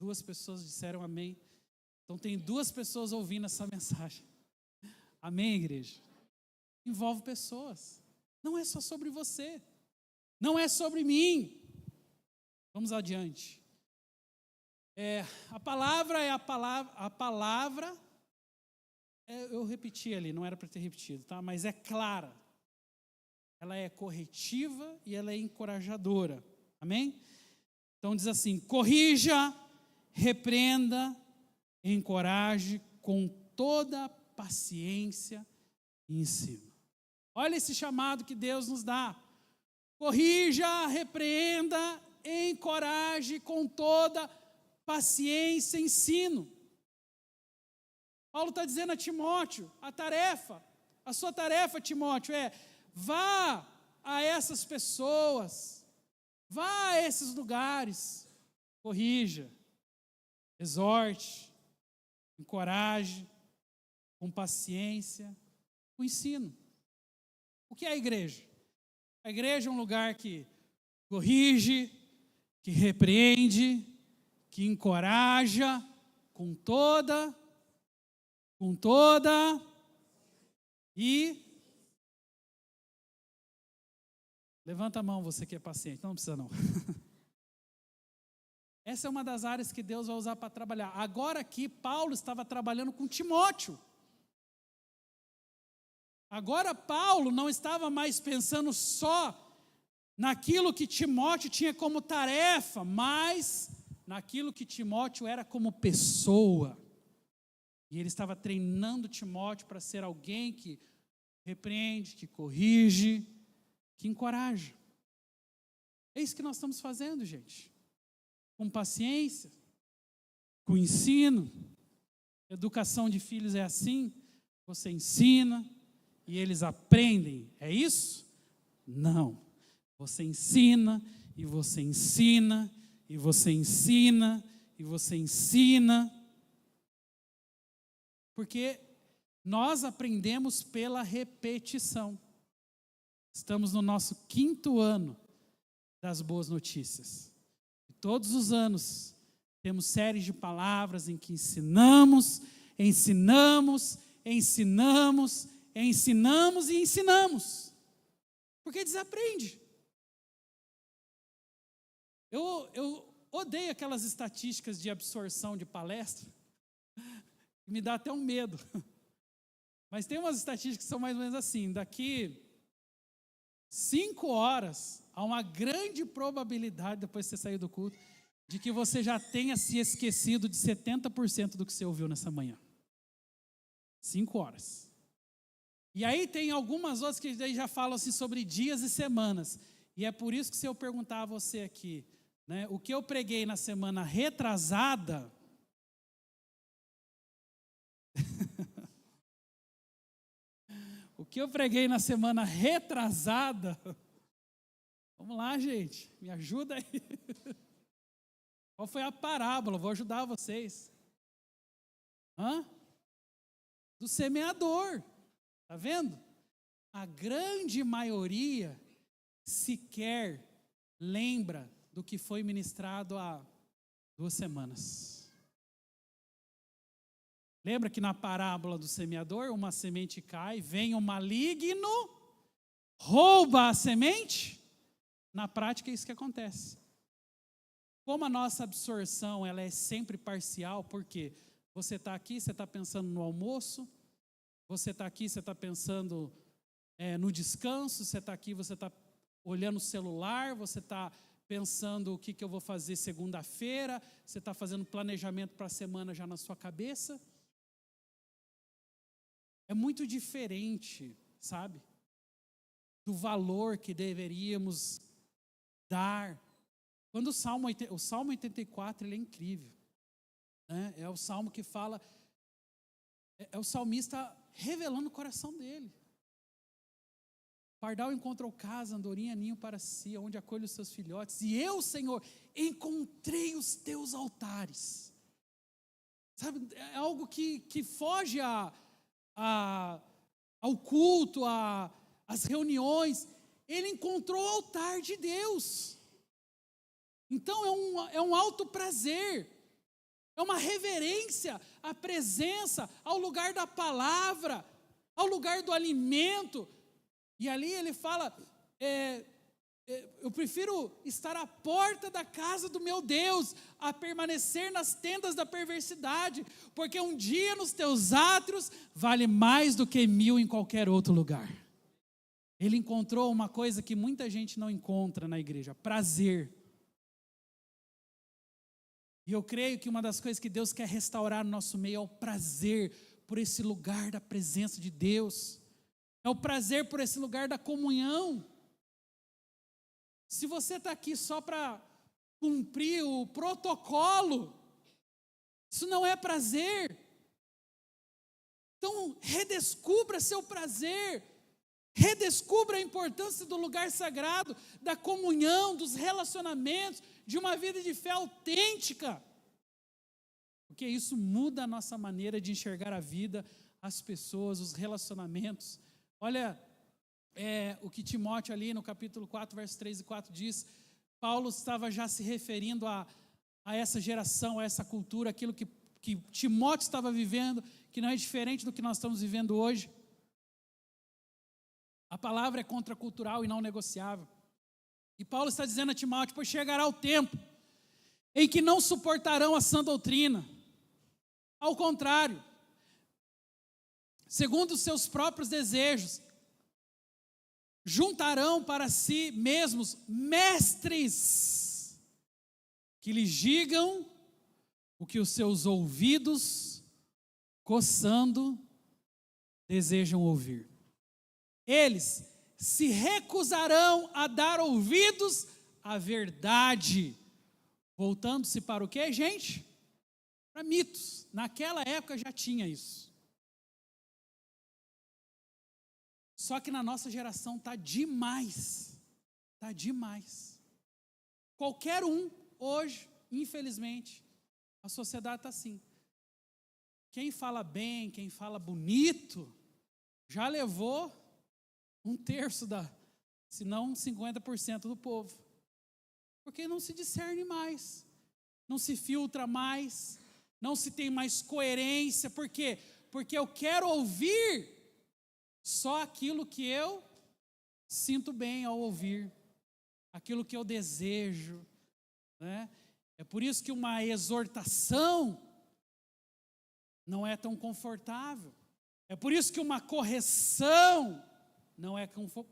2 pessoas disseram amém. Então tem 2 pessoas ouvindo essa mensagem. Amém, igreja? Envolve pessoas. Não é só sobre você. Não é sobre mim. Vamos adiante. A palavra é a palavra. Eu repeti ali, não era para ter repetido, tá? Mas é clara. Ela é corretiva e ela é encorajadora. Amém? Então diz assim: corrija, repreenda, encoraje com toda paciência e ensino. Olha esse chamado que Deus nos dá. Corrija, repreenda, encoraje com toda paciência e ensino. Paulo está dizendo a Timóteo, a sua tarefa, Timóteo, é: vá a essas pessoas, vá a esses lugares, corrija, exorte, encoraje, com paciência, com ensino. O que é a igreja? A igreja é um lugar que corrige, que repreende, que encoraja com toda e... Levanta a mão, você que é paciente. Não precisa não. Essa é uma das áreas que Deus vai usar para trabalhar. Agora aqui, Paulo estava trabalhando com Timóteo. Agora Paulo não estava mais pensando só naquilo que Timóteo tinha como tarefa, mas naquilo que Timóteo era como pessoa. E ele estava treinando Timóteo para ser alguém que repreende, que corrige, que encoraja. É isso que nós estamos fazendo, gente. Com paciência, com ensino. Educação de filhos é assim. Você ensina e eles aprendem. É isso? Não. Você ensina e você ensina e você ensina e você ensina. Porque nós aprendemos pela repetição. Estamos no nosso 5º ano das boas notícias. E todos os anos temos séries de palavras em que ensinamos e ensinamos. Porque desaprende. Eu odeio aquelas estatísticas de absorção de palestra. Me dá até um medo. Mas tem umas estatísticas que são mais ou menos assim: daqui 5 horas, há uma grande probabilidade, depois que você sair do culto, de que você já tenha se esquecido de 70% do que você ouviu nessa manhã. 5 horas. E aí tem algumas outras que já falam assim sobre dias e semanas. E é por isso que se eu perguntar a você aqui, né, o que eu preguei na semana retrasada... O que eu preguei na semana retrasada, vamos lá, gente, me ajuda aí. Qual foi a parábola? Vou ajudar vocês. Do semeador. Está vendo? A grande maioria sequer lembra do que foi ministrado há 2 semanas. Lembra que na parábola do semeador, uma semente cai, vem o maligno, rouba a semente? Na prática é isso que acontece. Como a nossa absorção ela é sempre parcial, porque você está aqui, você está pensando no almoço, você está aqui, você está pensando no descanso, você está aqui, você está olhando o celular, você está pensando o que eu vou fazer segunda-feira, você está fazendo planejamento para a semana já na sua cabeça. É muito diferente, sabe, do valor que deveríamos dar. Quando o Salmo 84, ele é incrível, né? É o Salmo que fala, é o salmista revelando o coração dele. Pardal encontrou casa, andorinha, ninho para si, onde acolhe os seus filhotes. E eu, Senhor, encontrei os teus altares. Sabe, é algo que foge ao culto, às reuniões. Ele encontrou o altar de Deus. Então é um alto prazer, é uma reverência à presença, ao lugar da palavra, ao lugar do alimento. E ali ele fala, eu prefiro estar à porta da casa do meu Deus, a permanecer nas tendas da perversidade, porque um dia nos teus átrios vale mais do que 1000 em qualquer outro lugar. Ele encontrou uma coisa que muita gente não encontra na igreja: prazer. E eu creio que uma das coisas que Deus quer restaurar no nosso meio é o prazer por esse lugar da presença de Deus. É o prazer por esse lugar da comunhão. Se você está aqui só para cumprir o protocolo, isso não é prazer. Então, redescubra seu prazer. Redescubra a importância do lugar sagrado, da comunhão, dos relacionamentos, de uma vida de fé autêntica. Porque isso muda a nossa maneira de enxergar a vida, as pessoas, os relacionamentos. Olha o que Timóteo ali no capítulo 4, versos 3 e 4 diz. Paulo estava já se referindo a essa geração, a essa cultura, aquilo que Timóteo estava vivendo, que não é diferente do que nós estamos vivendo hoje. A palavra é contracultural e não negociável. E Paulo está dizendo a Timóteo: pois chegará o tempo em que não suportarão a sã doutrina. Ao contrário, segundo os seus próprios desejos, juntarão para si mesmos mestres que lhes digam o que os seus ouvidos, coçando, desejam ouvir. Eles se recusarão a dar ouvidos à verdade, voltando-se para o quê, gente? Para mitos. Naquela época já tinha isso. Só que na nossa geração está demais. Está demais. Qualquer um, hoje, infelizmente, a sociedade está assim. Quem fala bem, quem fala bonito, já levou 1/3 se não 50% do povo. Porque não se discerne mais, não se filtra mais, não se tem mais coerência. Por quê? Porque eu quero ouvir só aquilo que eu sinto bem ao ouvir, aquilo que eu desejo, né? É por isso que uma exortação não é tão confortável. É por isso que uma correção não é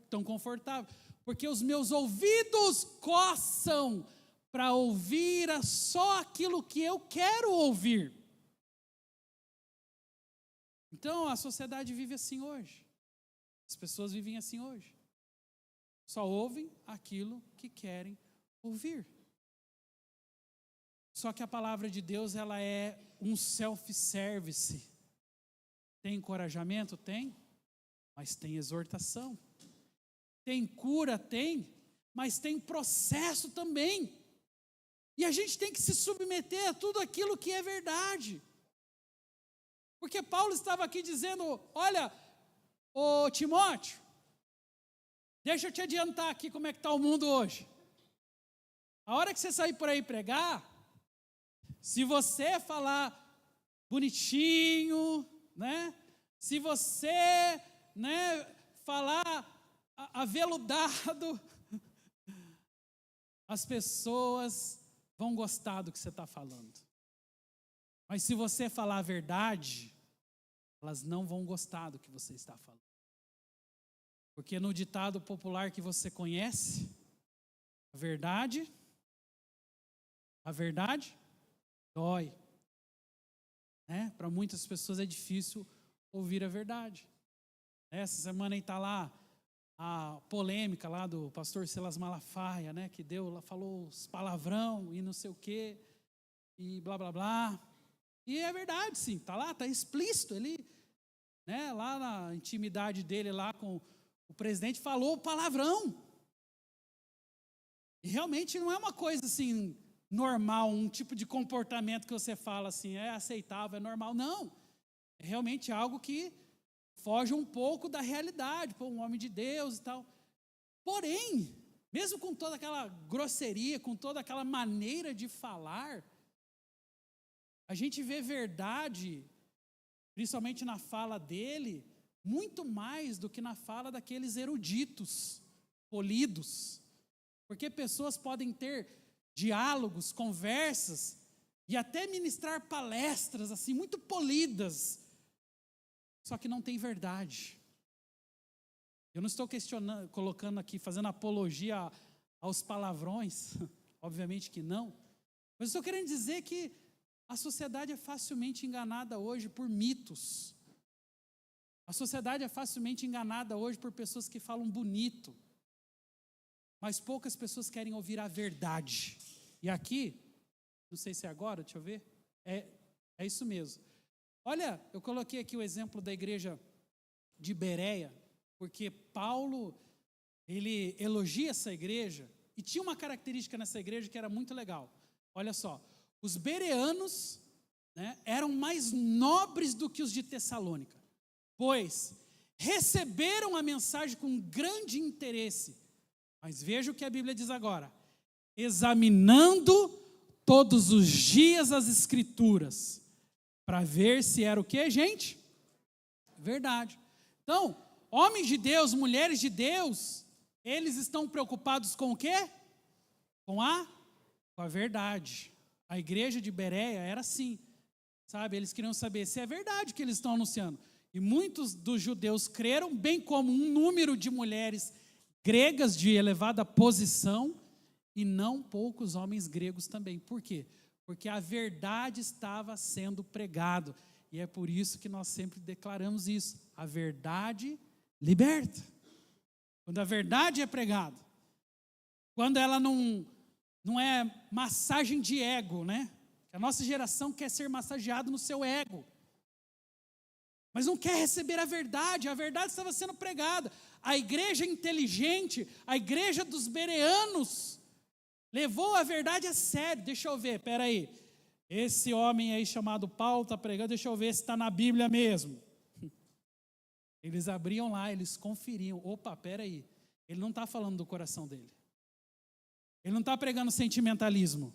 tão confortável. Porque os meus ouvidos coçam para ouvir só aquilo que eu quero ouvir. Então a sociedade vive assim hoje. As pessoas vivem assim hoje. Só ouvem aquilo que querem ouvir. Só que a palavra de Deus, ela é um self-service. Tem encorajamento? Tem. Mas tem exortação. Tem cura? Tem. Mas tem processo também. E a gente tem que se submeter a tudo aquilo que é verdade. Porque Paulo estava aqui dizendo: olha, Ô Timóteo, deixa eu te adiantar aqui como é que está o mundo hoje. A hora que você sair por aí pregar, se você falar bonitinho, né? Se você, né, falar aveludado, as pessoas vão gostar do que você está falando. Mas se você falar a verdade, elas não vão gostar do que você está falando. Porque no ditado popular que você conhece, a verdade dói. Né? Para muitas pessoas é difícil ouvir a verdade. Essa semana aí está lá a polêmica lá do pastor Silas Malafaia, né? Que falou os palavrão e não sei o quê, e blá blá blá. E é verdade, sim, está lá, está explícito. Ele, né, lá na intimidade dele, lá com o presidente, falou palavrão. E realmente não é uma coisa assim normal, um tipo de comportamento que você fala assim, é aceitável, é normal. Não, é realmente algo que foge um pouco da realidade, para um homem de Deus e tal. Porém, mesmo com toda aquela grosseria, com toda aquela maneira de falar, a gente vê verdade, principalmente na fala dele, muito mais do que na fala daqueles eruditos, polidos. Porque pessoas podem ter diálogos, conversas, e até ministrar palestras assim, muito polidas, só que não tem verdade. Eu não estou questionando, colocando aqui, fazendo apologia aos palavrões, obviamente que não, mas estou querendo dizer que a sociedade é facilmente enganada hoje por mitos. A sociedade é facilmente enganada hoje por pessoas que falam bonito, mas poucas pessoas querem ouvir a verdade. E aqui, não sei se é agora, deixa eu ver, é isso mesmo. Olha, eu coloquei aqui o exemplo da igreja de Bereia, porque Paulo, ele elogia essa igreja, e tinha uma característica nessa igreja que era muito legal. Olha só, os bereanos, né, eram mais nobres do que os de Tessalônica, pois receberam a mensagem com grande interesse. Mas veja o que a Bíblia diz agora: examinando todos os dias as Escrituras, para ver se era o que, gente? Verdade. Então, homens de Deus, mulheres de Deus, eles estão preocupados com o quê? Com a verdade. A igreja de Bereia era assim, sabe? Eles queriam saber se é verdade que eles estão anunciando. E muitos dos judeus creram, bem como um número de mulheres gregas de elevada posição, e não poucos homens gregos também. Por quê? Porque a verdade estava sendo pregada. E é por isso que nós sempre declaramos isso. A verdade liberta. Quando a verdade é pregada. Quando ela não é massagem de ego, né? A nossa geração quer ser massageado no seu ego. Mas não quer receber a verdade estava sendo pregada. A igreja inteligente, a igreja dos bereanos, levou a verdade a sério. Deixa eu ver, peraí. Esse homem aí chamado Paulo está pregando, deixa eu ver se está na Bíblia mesmo. Eles abriam lá, eles conferiam. Opa, peraí. Ele não está falando do coração dele. Ele não está pregando sentimentalismo.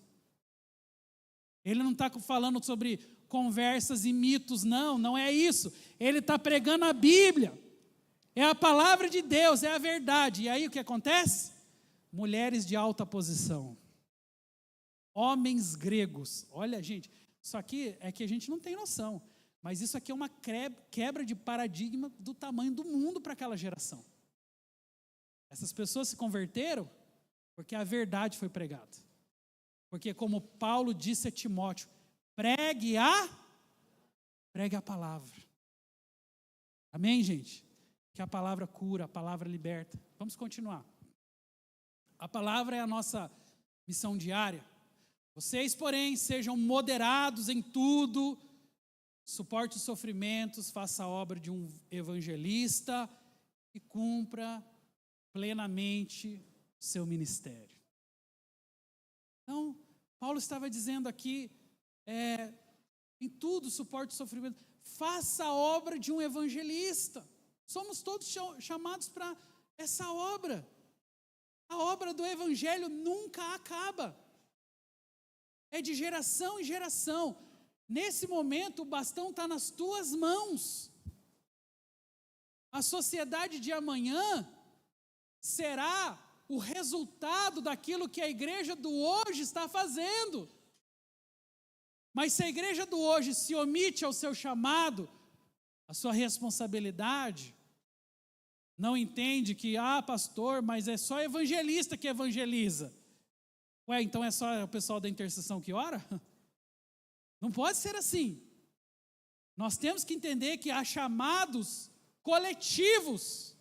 Ele não está falando sobre conversas e mitos, não é isso. Ele está pregando a Bíblia. É a palavra de Deus, é a verdade. E aí o que acontece? Mulheres de alta posição. Homens gregos. Olha, gente, isso aqui é que a gente não tem noção. Mas isso aqui é uma quebra de paradigma do tamanho do mundo para aquela geração. Essas pessoas se converteram porque a verdade foi pregada. Porque como Paulo disse a Timóteo, pregue a palavra. Amém, gente? Que a palavra cura, a palavra liberta. Vamos continuar. A palavra é a nossa missão diária. Vocês, porém, sejam moderados em tudo, suporte os sofrimentos, faça a obra de um evangelista e cumpra plenamente o seu ministério. Então, Paulo estava dizendo aqui, em tudo suporte o sofrimento, faça a obra de um evangelista. Somos todos chamados para essa obra. A obra do Evangelho nunca acaba. É de geração em geração. Nesse momento, o bastão está nas tuas mãos. A sociedade de amanhã será o resultado daquilo que a igreja do hoje está fazendo. Mas se a igreja do hoje se omite ao seu chamado, a sua responsabilidade, não entende que, pastor, mas é só evangelista que evangeliza. Ué, então é só o pessoal da intercessão que ora? Não pode ser assim. Nós temos que entender que há chamados coletivos.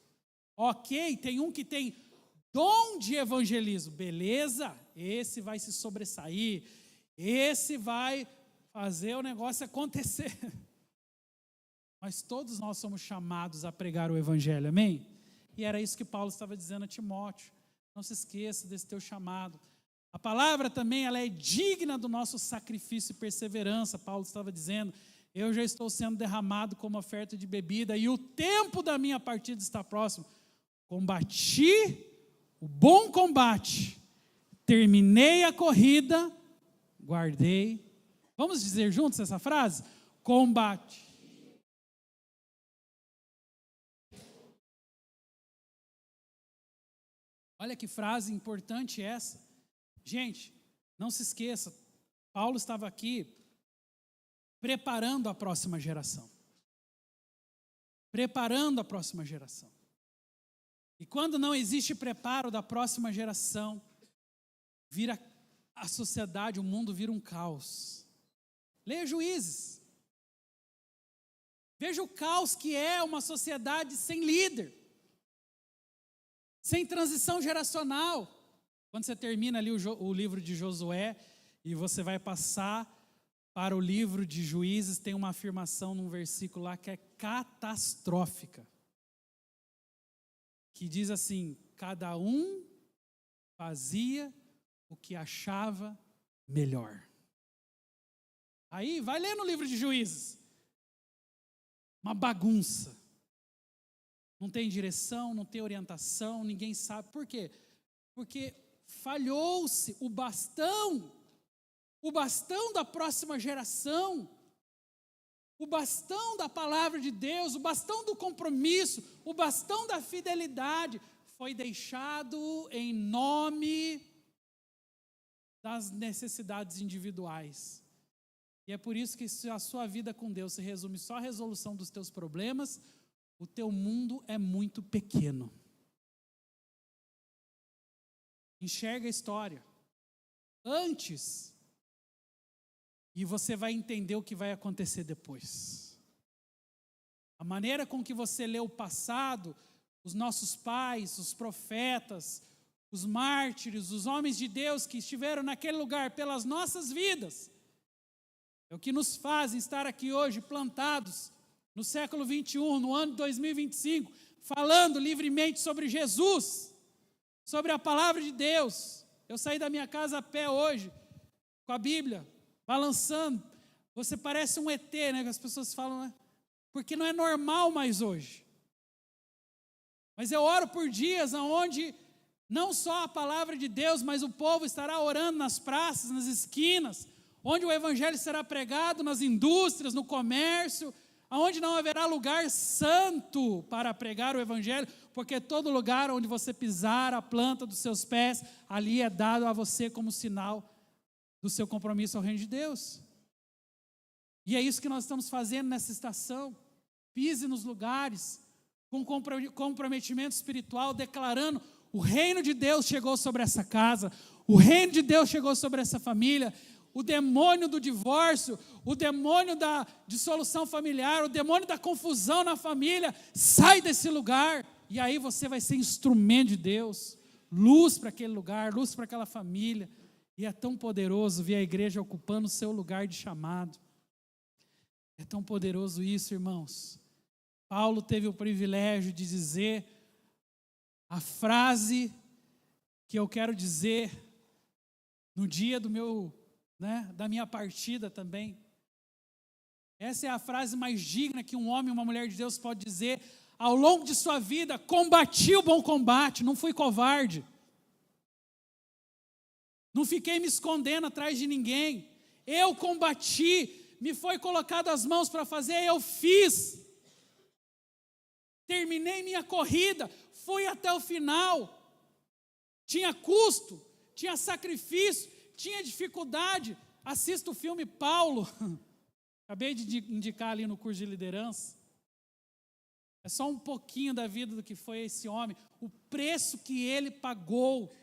Ok, tem um que tem dom de evangelismo, beleza, esse vai se sobressair, esse vai fazer o negócio acontecer. Mas todos nós somos chamados a pregar o evangelho, amém? E era isso que Paulo estava dizendo a Timóteo. Não se esqueça desse teu chamado. A palavra também, ela é digna do nosso sacrifício e perseverança. Paulo estava dizendo, eu já estou sendo derramado como oferta de bebida e o tempo da minha partida está próximo. Combati o bom combate, terminei a corrida, guardei. Vamos dizer juntos essa frase? Combate. Olha que frase importante essa. Gente, não se esqueça, Paulo estava aqui preparando a próxima geração. Preparando a próxima geração. E quando não existe preparo da próxima geração, vira a sociedade, o mundo vira um caos. Leia Juízes. Veja o caos que é uma sociedade sem líder. Sem transição geracional. Quando você termina ali o livro de Josué e você vai passar para o livro de Juízes, tem uma afirmação num versículo lá que é catastrófica. Que diz assim, cada um fazia o que achava melhor. Aí, vai ler no livro de Juízes. Uma bagunça. Não tem direção, não tem orientação, ninguém sabe. Por quê? Porque falhou-se o bastão da próxima geração, o bastão da palavra de Deus, o bastão do compromisso, o bastão da fidelidade, foi deixado em nome das necessidades individuais. E é por isso que se a sua vida com Deus se resume só à resolução dos teus problemas, o teu mundo é muito pequeno. Enxerga a história antes e você vai entender o que vai acontecer depois. A maneira com que você lê o passado, os nossos pais, os profetas, os mártires, os homens de Deus que estiveram naquele lugar pelas nossas vidas, é o que nos fazem estar aqui hoje plantados no século 21, no ano 2025, falando livremente sobre Jesus, sobre a palavra de Deus. Eu saí da minha casa a pé hoje, com a Bíblia, balançando. Você parece um ET, né? Que as pessoas falam, né? Porque não é normal mais hoje. Mas eu oro por dias onde não só a palavra de Deus, mas o povo estará orando nas praças, nas esquinas, onde o evangelho será pregado nas indústrias, no comércio, onde não haverá lugar santo para pregar o evangelho, porque todo lugar onde você pisar a planta dos seus pés, ali é dado a você como sinal do seu compromisso ao reino de Deus. E é isso que nós estamos fazendo nessa estação. Pise nos lugares com comprometimento espiritual, declarando: o reino de Deus chegou sobre essa casa, o reino de Deus chegou sobre essa família. O demônio do divórcio, o demônio da dissolução familiar, o demônio da confusão na família, sai desse lugar. E aí você vai ser instrumento de Deus, luz para aquele lugar, luz para aquela família. E é tão poderoso ver a igreja ocupando o seu lugar de chamado. É tão poderoso isso, irmãos. Paulo teve o privilégio de dizer a frase que eu quero dizer no dia da minha partida também. Essa é a frase mais digna que um homem e uma mulher de Deus pode dizer: ao longo de sua vida, combati o bom combate, não fui covarde. Não fiquei me escondendo atrás de ninguém. Eu combati, me foi colocado as mãos para fazer, eu fiz. Terminei minha corrida, fui até o final. Tinha custo, tinha sacrifício, tinha dificuldade. Assista o filme Paulo. Acabei de indicar ali no curso de liderança. É só um pouquinho da vida do que foi esse homem, o preço que ele pagou.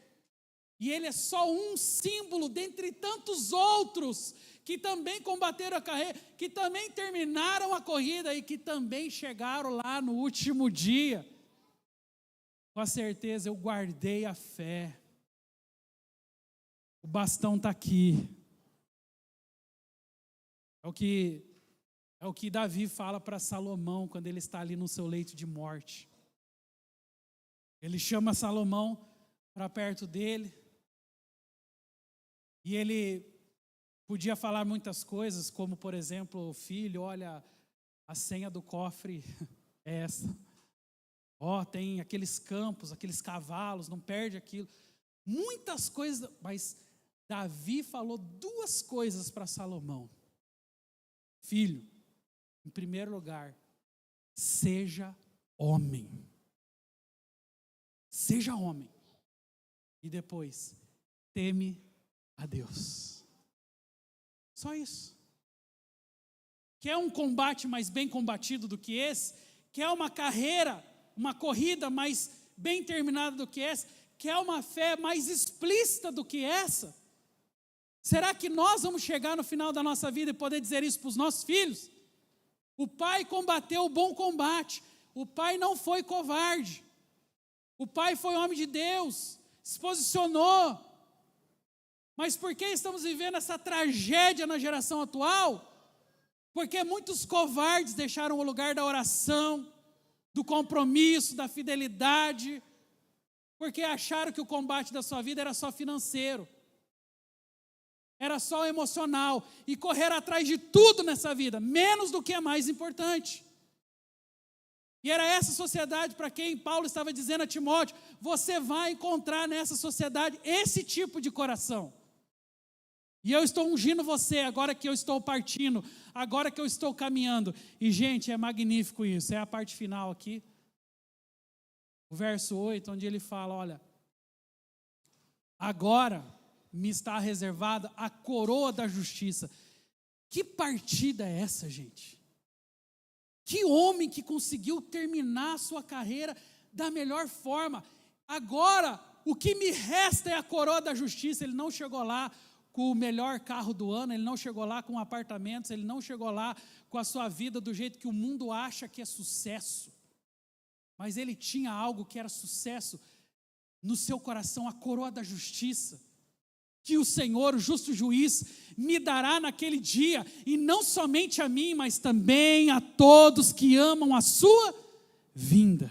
E ele é só um símbolo dentre tantos outros que também combateram a carreira, que também terminaram a corrida e que também chegaram lá no último dia. Com a certeza, eu guardei a fé. O bastão está aqui. É o que Davi fala para Salomão quando ele está ali no seu leito de morte. Ele chama Salomão para perto dele. E ele podia falar muitas coisas, como, por exemplo, filho, olha, a senha do cofre é essa. Tem aqueles campos, aqueles cavalos, não perde aquilo. Muitas coisas, mas Davi falou duas coisas para Salomão. Filho, em primeiro lugar, seja homem. Seja homem. E depois, teme a Deus. Só isso. Quer um combate mais bem combatido do que esse? Quer uma carreira, uma corrida mais bem terminada do que essa? Quer uma fé mais explícita do que essa? Será que nós vamos chegar no final da nossa vida e poder dizer isso para os nossos filhos? O pai combateu o bom combate. O pai não foi covarde. O pai foi homem de Deus. Se posicionou. Mas por que estamos vivendo essa tragédia na geração atual? Porque muitos covardes deixaram o lugar da oração, do compromisso, da fidelidade, porque acharam que o combate da sua vida era só financeiro, era só emocional, e correr atrás de tudo nessa vida, menos do que é mais importante. E era essa sociedade para quem Paulo estava dizendo a Timóteo, você vai encontrar nessa sociedade esse tipo de coração. E eu estou ungindo você, agora que eu estou partindo, agora que eu estou caminhando. E, gente, é magnífico isso. É a parte final aqui. O verso 8, onde ele fala, olha, agora me está reservada a coroa da justiça. Que partida é essa, gente? Que homem que conseguiu terminar a sua carreira da melhor forma. Agora, o que me resta é a coroa da justiça. Ele não chegou lá com o melhor carro do ano, ele não chegou lá com apartamentos, ele não chegou lá com a sua vida do jeito que o mundo acha que é sucesso. Mas ele tinha algo que era sucesso no seu coração, a coroa da justiça, que o Senhor, o justo juiz, me dará naquele dia, e não somente a mim, mas também a todos que amam a sua vinda.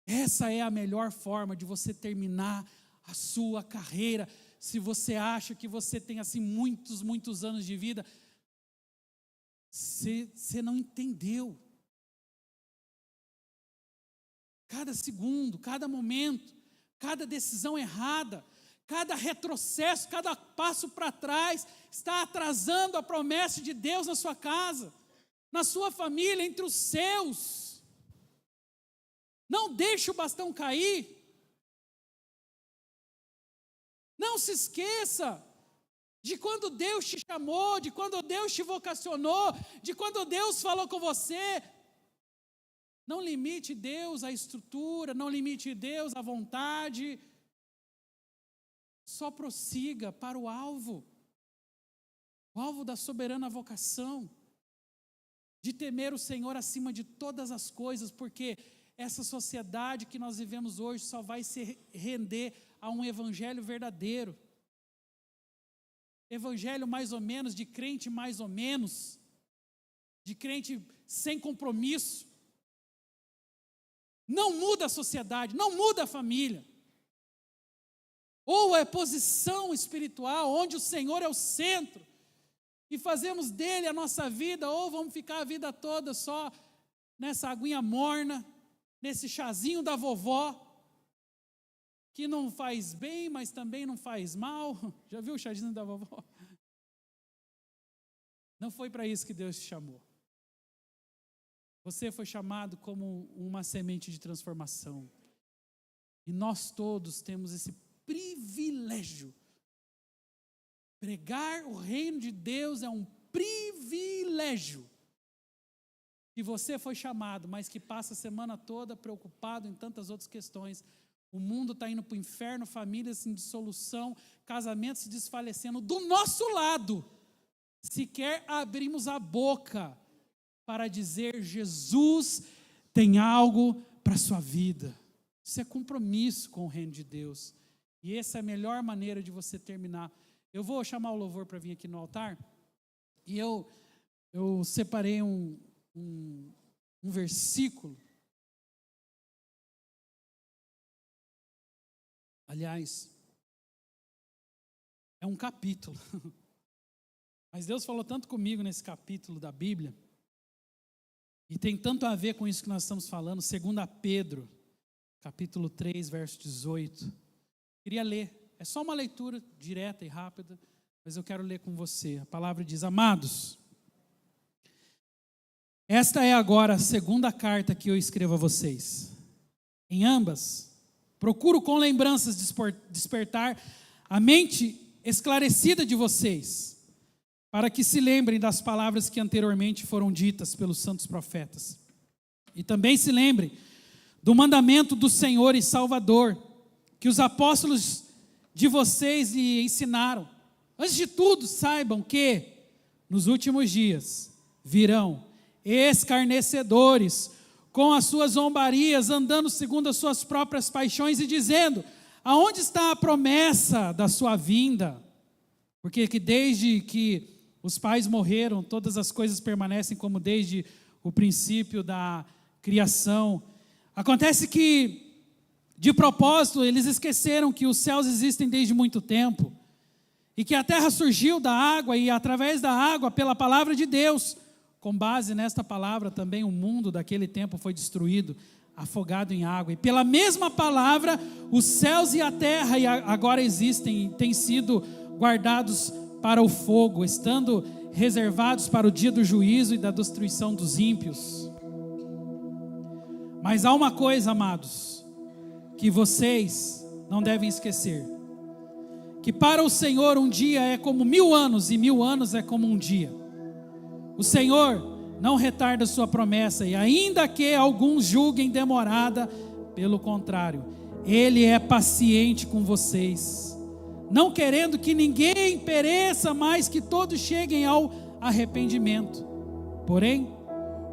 Essa é a melhor forma de você terminar a sua carreira. Se você acha que você tem assim muitos anos de vida, você não entendeu. Cada segundo, cada momento, cada decisão errada, cada retrocesso, cada passo para trás, está atrasando a promessa de Deus na sua casa, na sua família, entre os seus. Não deixe o bastão cair. Não se esqueça de quando Deus te chamou, de quando Deus te vocacionou, de quando Deus falou com você. Não limite Deus à estrutura, não limite Deus à vontade. Só prossiga para o alvo da soberana vocação, de temer o Senhor acima de todas as coisas, porque essa sociedade que nós vivemos hoje só vai se render a um evangelho verdadeiro. Evangelho mais ou menos, de crente mais ou menos, de crente sem compromisso. Não muda a sociedade, não muda a família. Ou é posição espiritual, onde o Senhor é o centro, e fazemos dele a nossa vida, ou vamos ficar a vida toda só nessa aguinha morna, nesse chazinho da vovó, que não faz bem, mas também não faz mal. Já viu o chazinho da vovó? Não foi para isso que Deus te chamou. Você foi chamado como uma semente de transformação. E nós todos temos esse privilégio. Pregar o reino de Deus é um privilégio. E você foi chamado, mas que passa a semana toda preocupado em tantas outras questões. O mundo está indo para o inferno, famílias em dissolução, casamentos se desfalecendo. Do nosso lado, sequer abrimos a boca para dizer: Jesus tem algo para a sua vida. Isso é compromisso com o reino de Deus. E essa é a melhor maneira de você terminar. Eu vou chamar o louvor para vir aqui no altar. E eu separei um versículo. Aliás, é um capítulo. Mas Deus falou tanto comigo nesse capítulo da Bíblia. E tem tanto a ver com isso que nós estamos falando. 2 Pedro, capítulo 3, verso 18. Queria ler. É só uma leitura direta e rápida, mas eu quero ler com você. A palavra diz: amados, esta é agora a segunda carta que eu escrevo a vocês. Em ambas, procuro com lembranças despertar a mente esclarecida de vocês, para que se lembrem das palavras que anteriormente foram ditas pelos santos profetas. E também se lembrem do mandamento do Senhor e Salvador, que os apóstolos de vocês lhe ensinaram. Antes de tudo, saibam que nos últimos dias virão escarnecedores com as suas zombarias, andando segundo as suas próprias paixões e dizendo: aonde está a promessa da sua vinda? Porque que desde que os pais morreram, todas as coisas permanecem como desde o princípio da criação. Acontece que, de propósito, eles esqueceram que os céus existem desde muito tempo, e que a terra surgiu da água, e através da água, pela palavra de Deus. Com base nesta palavra também o mundo daquele tempo foi destruído, afogado em água. E pela mesma palavra, os céus e a terra agora existem e têm sido guardados para o fogo, estando reservados para o dia do juízo e da destruição dos ímpios. Mas há uma coisa, amados, que vocês não devem esquecer: que para o Senhor um dia é como 1000 anos, e 1000 anos é como um dia. O Senhor não retarda sua promessa, e ainda que alguns julguem demorada, pelo contrário, Ele é paciente com vocês, não querendo que ninguém pereça, mas que todos cheguem ao arrependimento. Porém,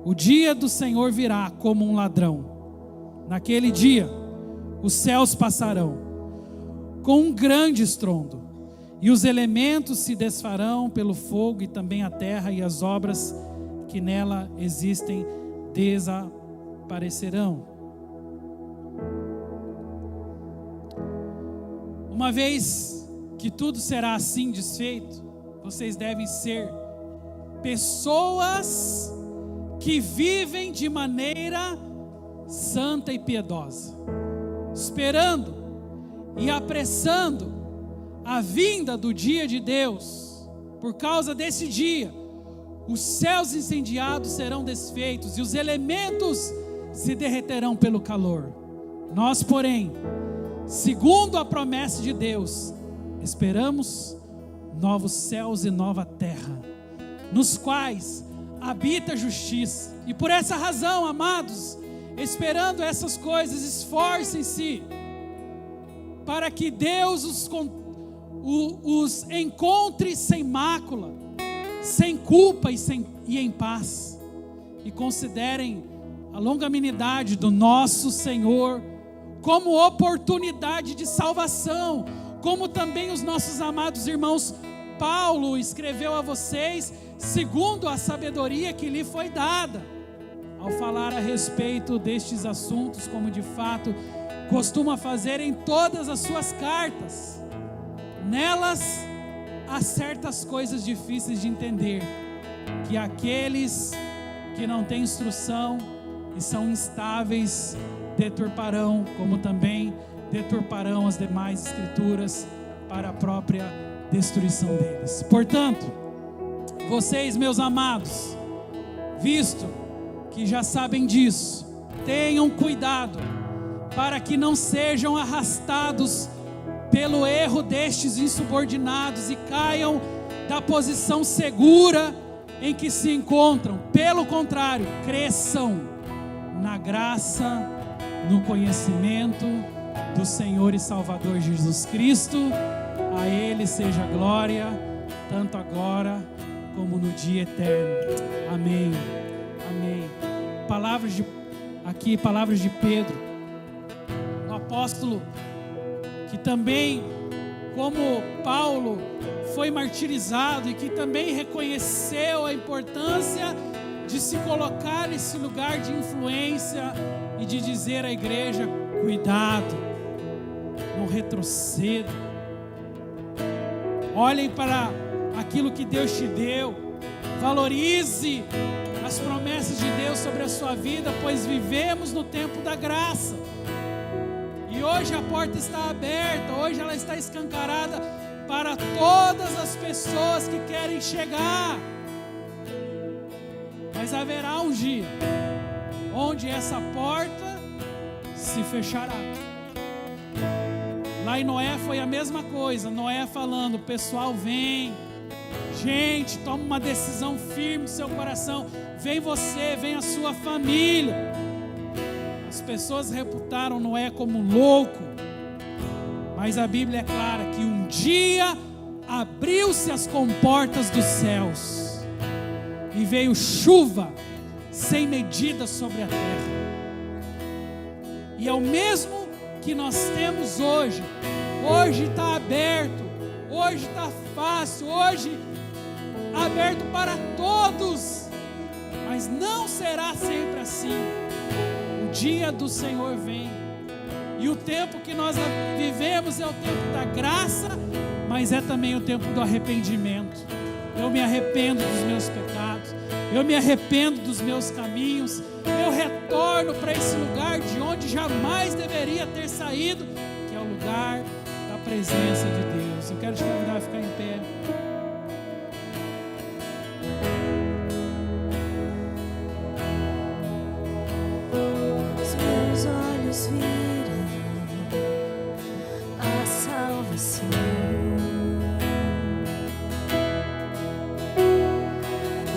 o dia do Senhor virá como um ladrão. Naquele dia, os céus passarão com um grande estrondo, e os elementos se desfarão pelo fogo, e também a terra e as obras que nela existem desaparecerão. Uma vez que tudo será assim desfeito, vocês devem ser pessoas que vivem de maneira santa e piedosa, esperando e apressando a vinda do dia de Deus. Por causa desse dia, os céus incendiados serão desfeitos e os elementos se derreterão pelo calor. Nós, porém, segundo a promessa de Deus, esperamos novos céus e nova terra, nos quais habita a justiça. E por essa razão, amados, esperando essas coisas, esforcem-se para que Deus os encontre sem mácula, sem culpa e em paz. E considerem a longanimidade do nosso Senhor como oportunidade de salvação, como também os nossos amados irmãos Paulo escreveu a vocês, segundo a sabedoria que lhe foi dada, ao falar a respeito destes assuntos, como de fato costuma fazer em todas as suas cartas. Nelas há certas coisas difíceis de entender, que aqueles que não têm instrução e são instáveis deturparão, como também deturparão as demais escrituras para a própria destruição deles. Portanto, vocês, meus amados, visto que já sabem disso, tenham cuidado para que não sejam arrastados pelo erro destes insubordinados e caiam da posição segura em que se encontram. Pelo contrário, cresçam na graça, no conhecimento do Senhor e Salvador Jesus Cristo. A Ele seja glória, tanto agora como no dia eterno. Amém. Amém. Palavras de Pedro, o apóstolo que também, como Paulo, foi martirizado e que também reconheceu a importância de se colocar nesse lugar de influência e de dizer à igreja: cuidado, não retroceda, olhem para aquilo que Deus te deu, valorize as promessas de Deus sobre a sua vida, pois vivemos no tempo da graça. E hoje a porta está aberta, hoje ela está escancarada para todas as pessoas que querem chegar. Mas haverá um dia onde essa porta se fechará. Lá em Noé foi a mesma coisa. Noé falando: pessoal, vem, gente, toma uma decisão firme do seu coração. Vem você, vem a sua família. As pessoas reputaram Noé como louco, mas a Bíblia é clara que um dia abriu-se as comportas dos céus e veio chuva sem medida sobre a terra. E é o mesmo que nós temos hoje. Hoje está aberto, hoje está fácil, hoje aberto para todos, mas não será sempre assim. O dia do Senhor vem, e o tempo que nós vivemos é o tempo da graça, mas é também o tempo do arrependimento. Eu me arrependo dos meus pecados, eu me arrependo dos meus caminhos, eu retorno para esse lugar de onde jamais deveria ter saído, que é o lugar da presença de Deus. Eu quero te convidar a ficar em pé. Viram a salvação,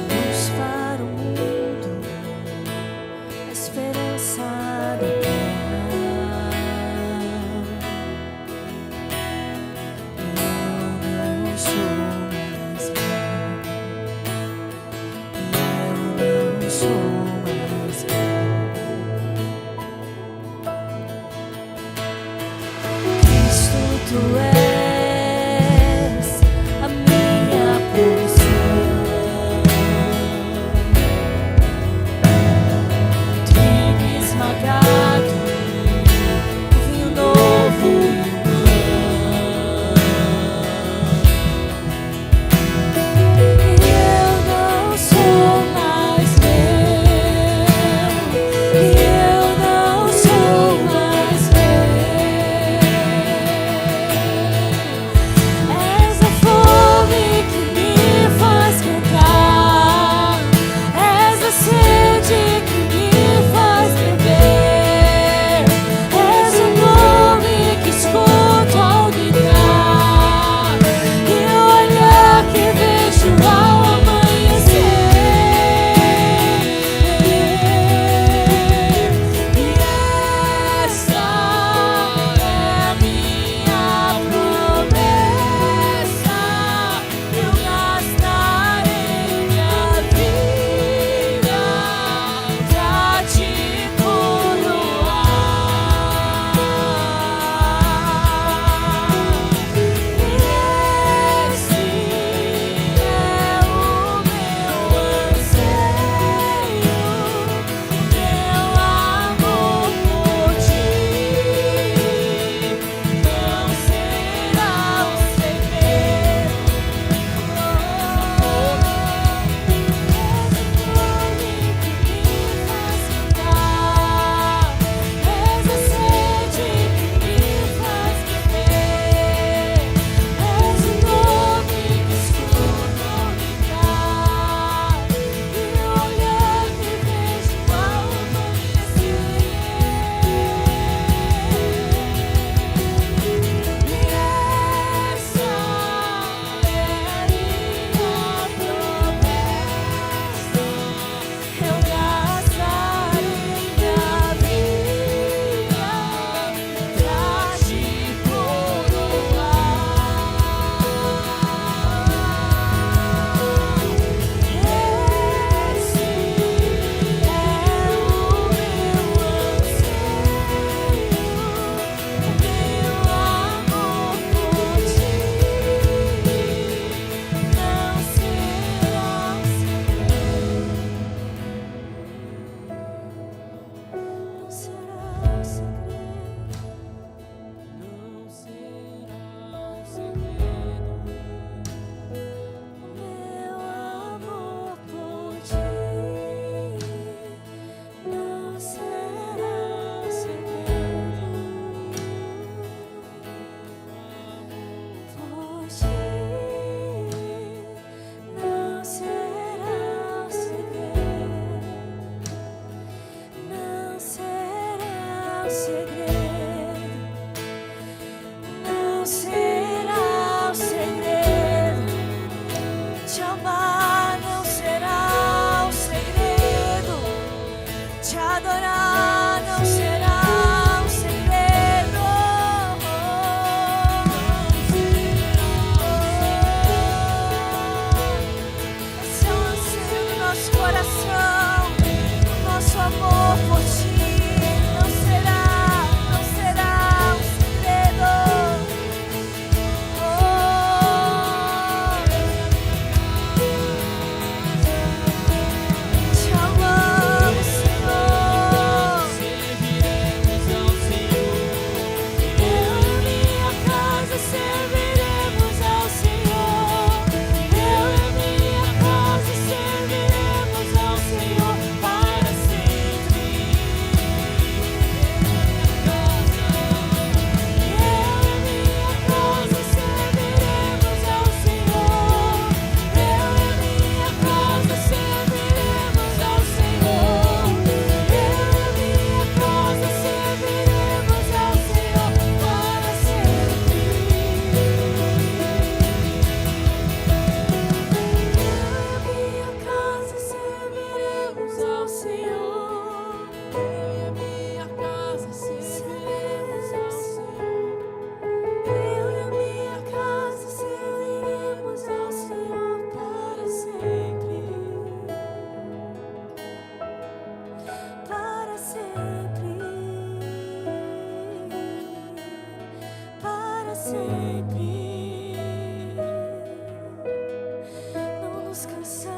luz para o mundo, a esperança da terra. Eu não sou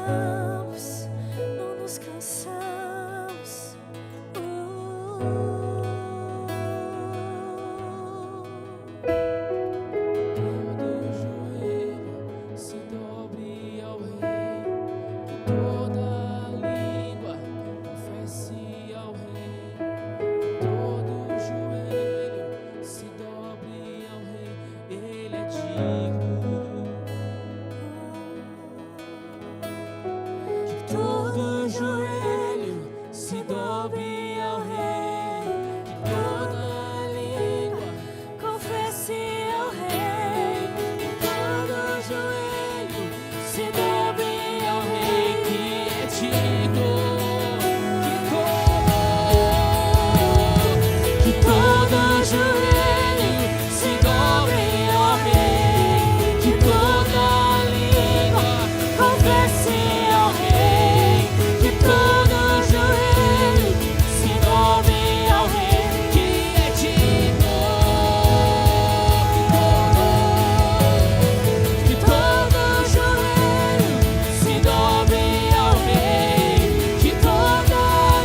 cansamos, não nos cansamos. Todo joelho se dobre ao Rei, que toda língua confesse ao Rei. Todo joelho se dobre ao Rei, Ele é digno. Que todo joelho se dobre ao Rei, que toda língua Confesse ao Rei, que todo joelho se dobre ao Rei, que é digno. Que todo joelho se dobre ao Rei, que toda língua confesse ao Rei, que todo joelho se dobre ao Rei, que é digno. Que todo joelho se dobre ao Rei, que toda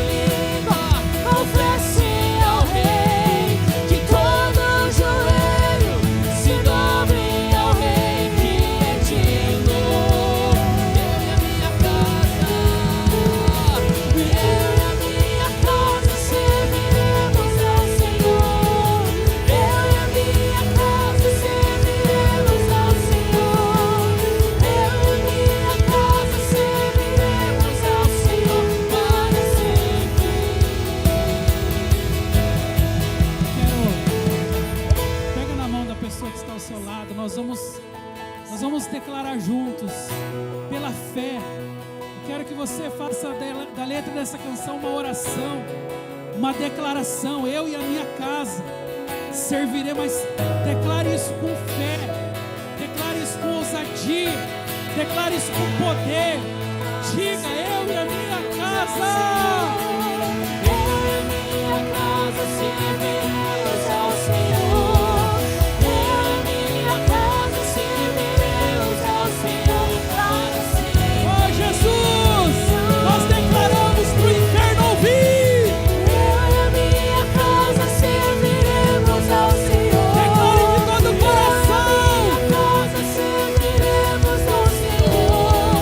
língua confesse ao Rei, que todo joelho se dobre ao Rei, que é digno. Eu e a minha casa, eu e a minha casa serviremos ao Senhor. Eu e a minha casa serviremos ao Senhor. Eu e a minha casa serviremos ao Senhor para sempre. Pega na mão da pessoa que está ao seu lado. Nós vamos declarar juntos, pela fé. Eu quero que você faça da letra dessa canção uma oração, uma declaração. Eu e a minha casa servirei, mas declare isso com fé, declare isso com ousadia, declare isso com poder. Diga: eu e a minha casa. Eu e a minha casa serviremos ao Senhor. Eu e a minha casa serviremos ao Senhor para sempre. Oh Jesus, nós declaramos pro inferno ouvir. Eu e a minha casa serviremos ao Senhor. Declare de todo o coração. Eu e a minha casa serviremos ao Senhor.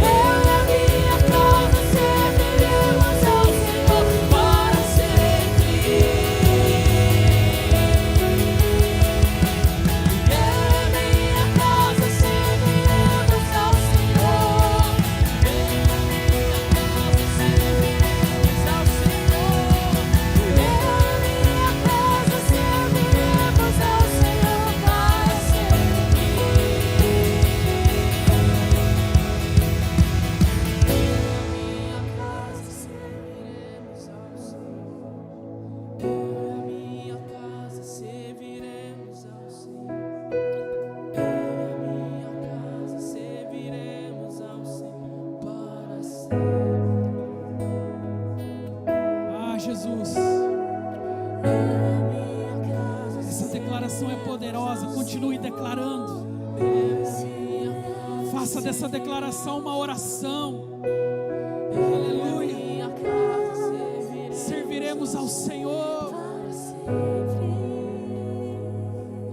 Eu e a minha casa serviremos ao Senhor para sempre. Jesus. Essa declaração é poderosa. Continue declarando. Faça dessa declaração uma oração. Aleluia. Serviremos ao Senhor.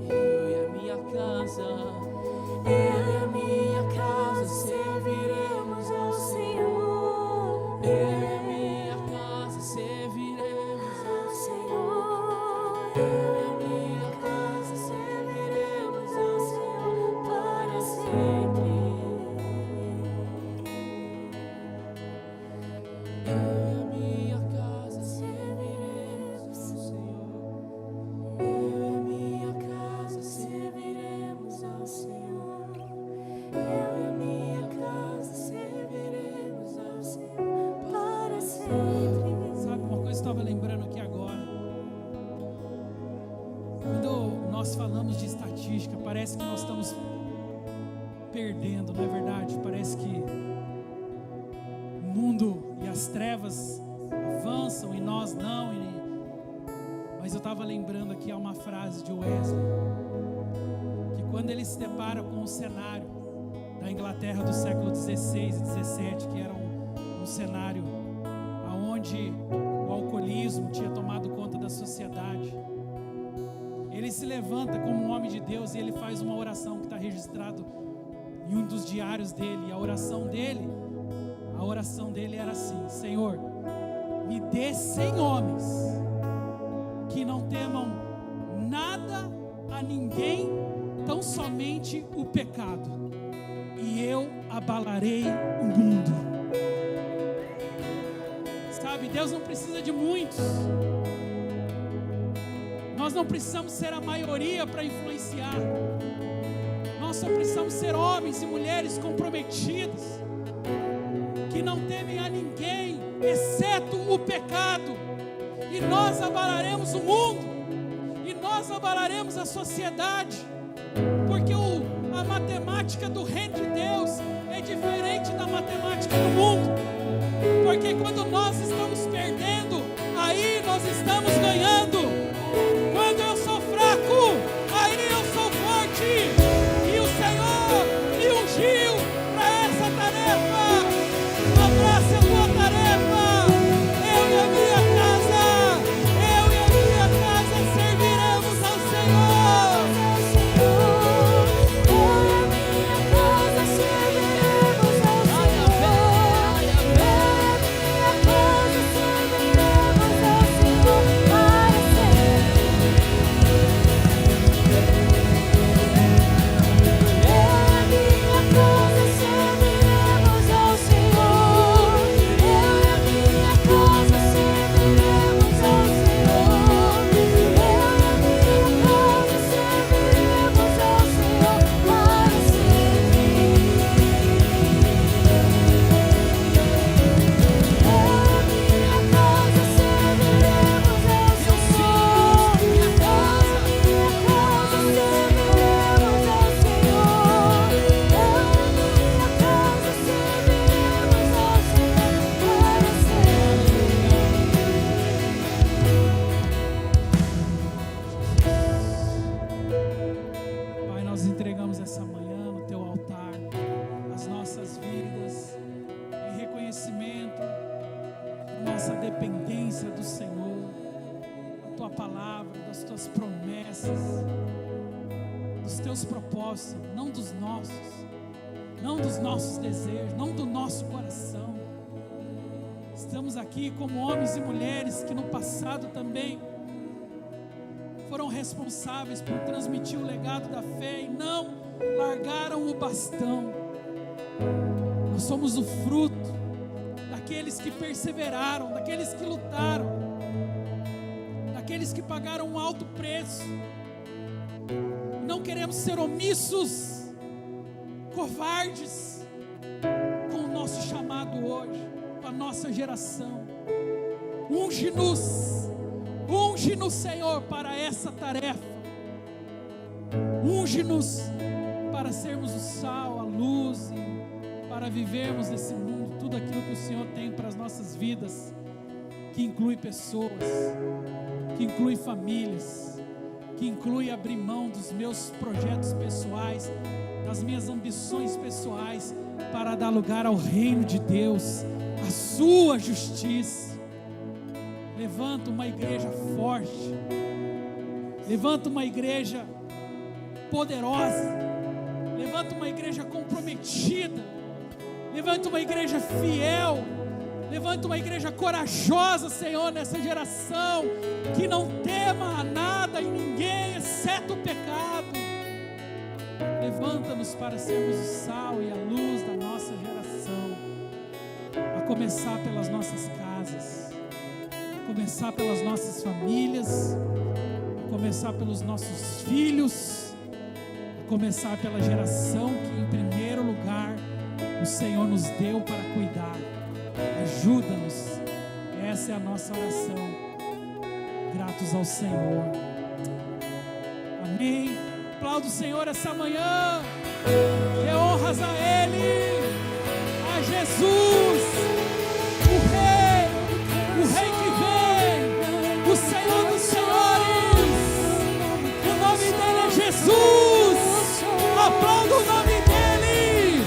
Eu e a minha casa, Eu e a minha casa serviremos ao Senhor. eu e a minha casa serviremos Ao Senhor. Eu e a minha casa serviremos ao Senhor para sempre. Eu e a minha casa serviremos ao Senhor. Eu e a minha casa serviremos ao Senhor. Eu e a minha casa serviremos ao Senhor para sempre. Sabe uma coisa que eu estava lembrando aqui agora? Quando nós falamos de estatística, parece que nós estamos perdendo, não é verdade? Parece que o mundo e as trevas avançam e nós não. Mas eu estava lembrando aqui, há uma frase de Wesley, que quando ele se depara com o cenário da Inglaterra do século XVI e XVII, que era um cenário onde o alcoolismo tinha tomado conta da sociedade. Ele se levanta como um homem de Deus e ele faz uma oração que está registrado em um dos diários dele. E a oração dele era assim: Senhor, me dê 100 homens que não temam nada a ninguém, tão somente o pecado, e eu abalarei o mundo. Sabe, Deus não precisa de muitos. Nós não precisamos ser a maioria para influenciar. Nós só precisamos ser homens e mulheres comprometidos, que não temem a ninguém, exceto o pecado. E nós abalaremos o mundo, e nós abalaremos a sociedade, porque a matemática do reino de Deus é diferente da matemática do mundo. Porque quando nós estamos perdendo, aí nós estamos ganhando. Quando eu sou fraco, aí eu sou forte. E o Senhor me ungiu para essa tarefa. Abraça a tua tarefa. Eu e a minha casa serviremos ao Senhor. Estamos aqui como homens e mulheres que no passado também foram responsáveis por transmitir o legado da fé e não largaram o bastão. Nós somos o fruto daqueles que perseveraram, daqueles que lutaram, daqueles que pagaram um alto preço. Não queremos ser omissos, covardes com o nosso chamado hoje, com a nossa geração. Unge-nos, Senhor, para essa tarefa. Unge-nos para sermos o sal, a luz, e para vivermos nesse mundo tudo aquilo que o Senhor tem para as nossas vidas, que inclui pessoas, que inclui famílias, que inclui abrir mão dos meus projetos pessoais, das minhas ambições pessoais, para dar lugar ao reino de Deus, a sua justiça. Levanta uma igreja forte, levanta uma igreja poderosa, levanta uma igreja comprometida, levanta uma igreja fiel, levanta uma igreja corajosa, Senhor, nessa geração, que não tema a nada e ninguém, exceto o pecado. Levanta-nos para sermos o sal e a luz da nossa geração, a começar pelas nossas casas, a começar pelas nossas famílias, a começar pelos nossos filhos, a começar pela geração que em primeiro lugar o Senhor nos deu para cuidar. Ajuda-nos, essa é a nossa oração, gratos ao Senhor. Amém. Aplauda o Senhor essa manhã, dê honras a Ele, a Jesus, o Rei que vem, o Senhor dos Senhores. O nome dEle é Jesus. Aplauda o nome dEle.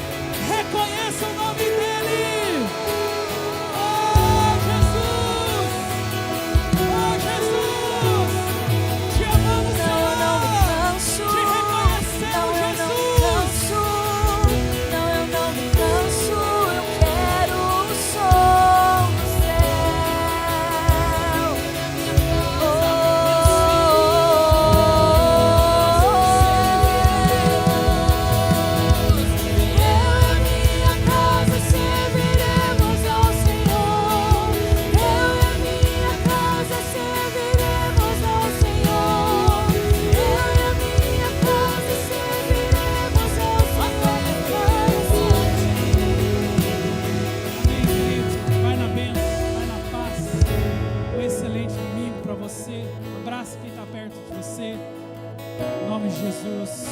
você. Em nome de Jesus.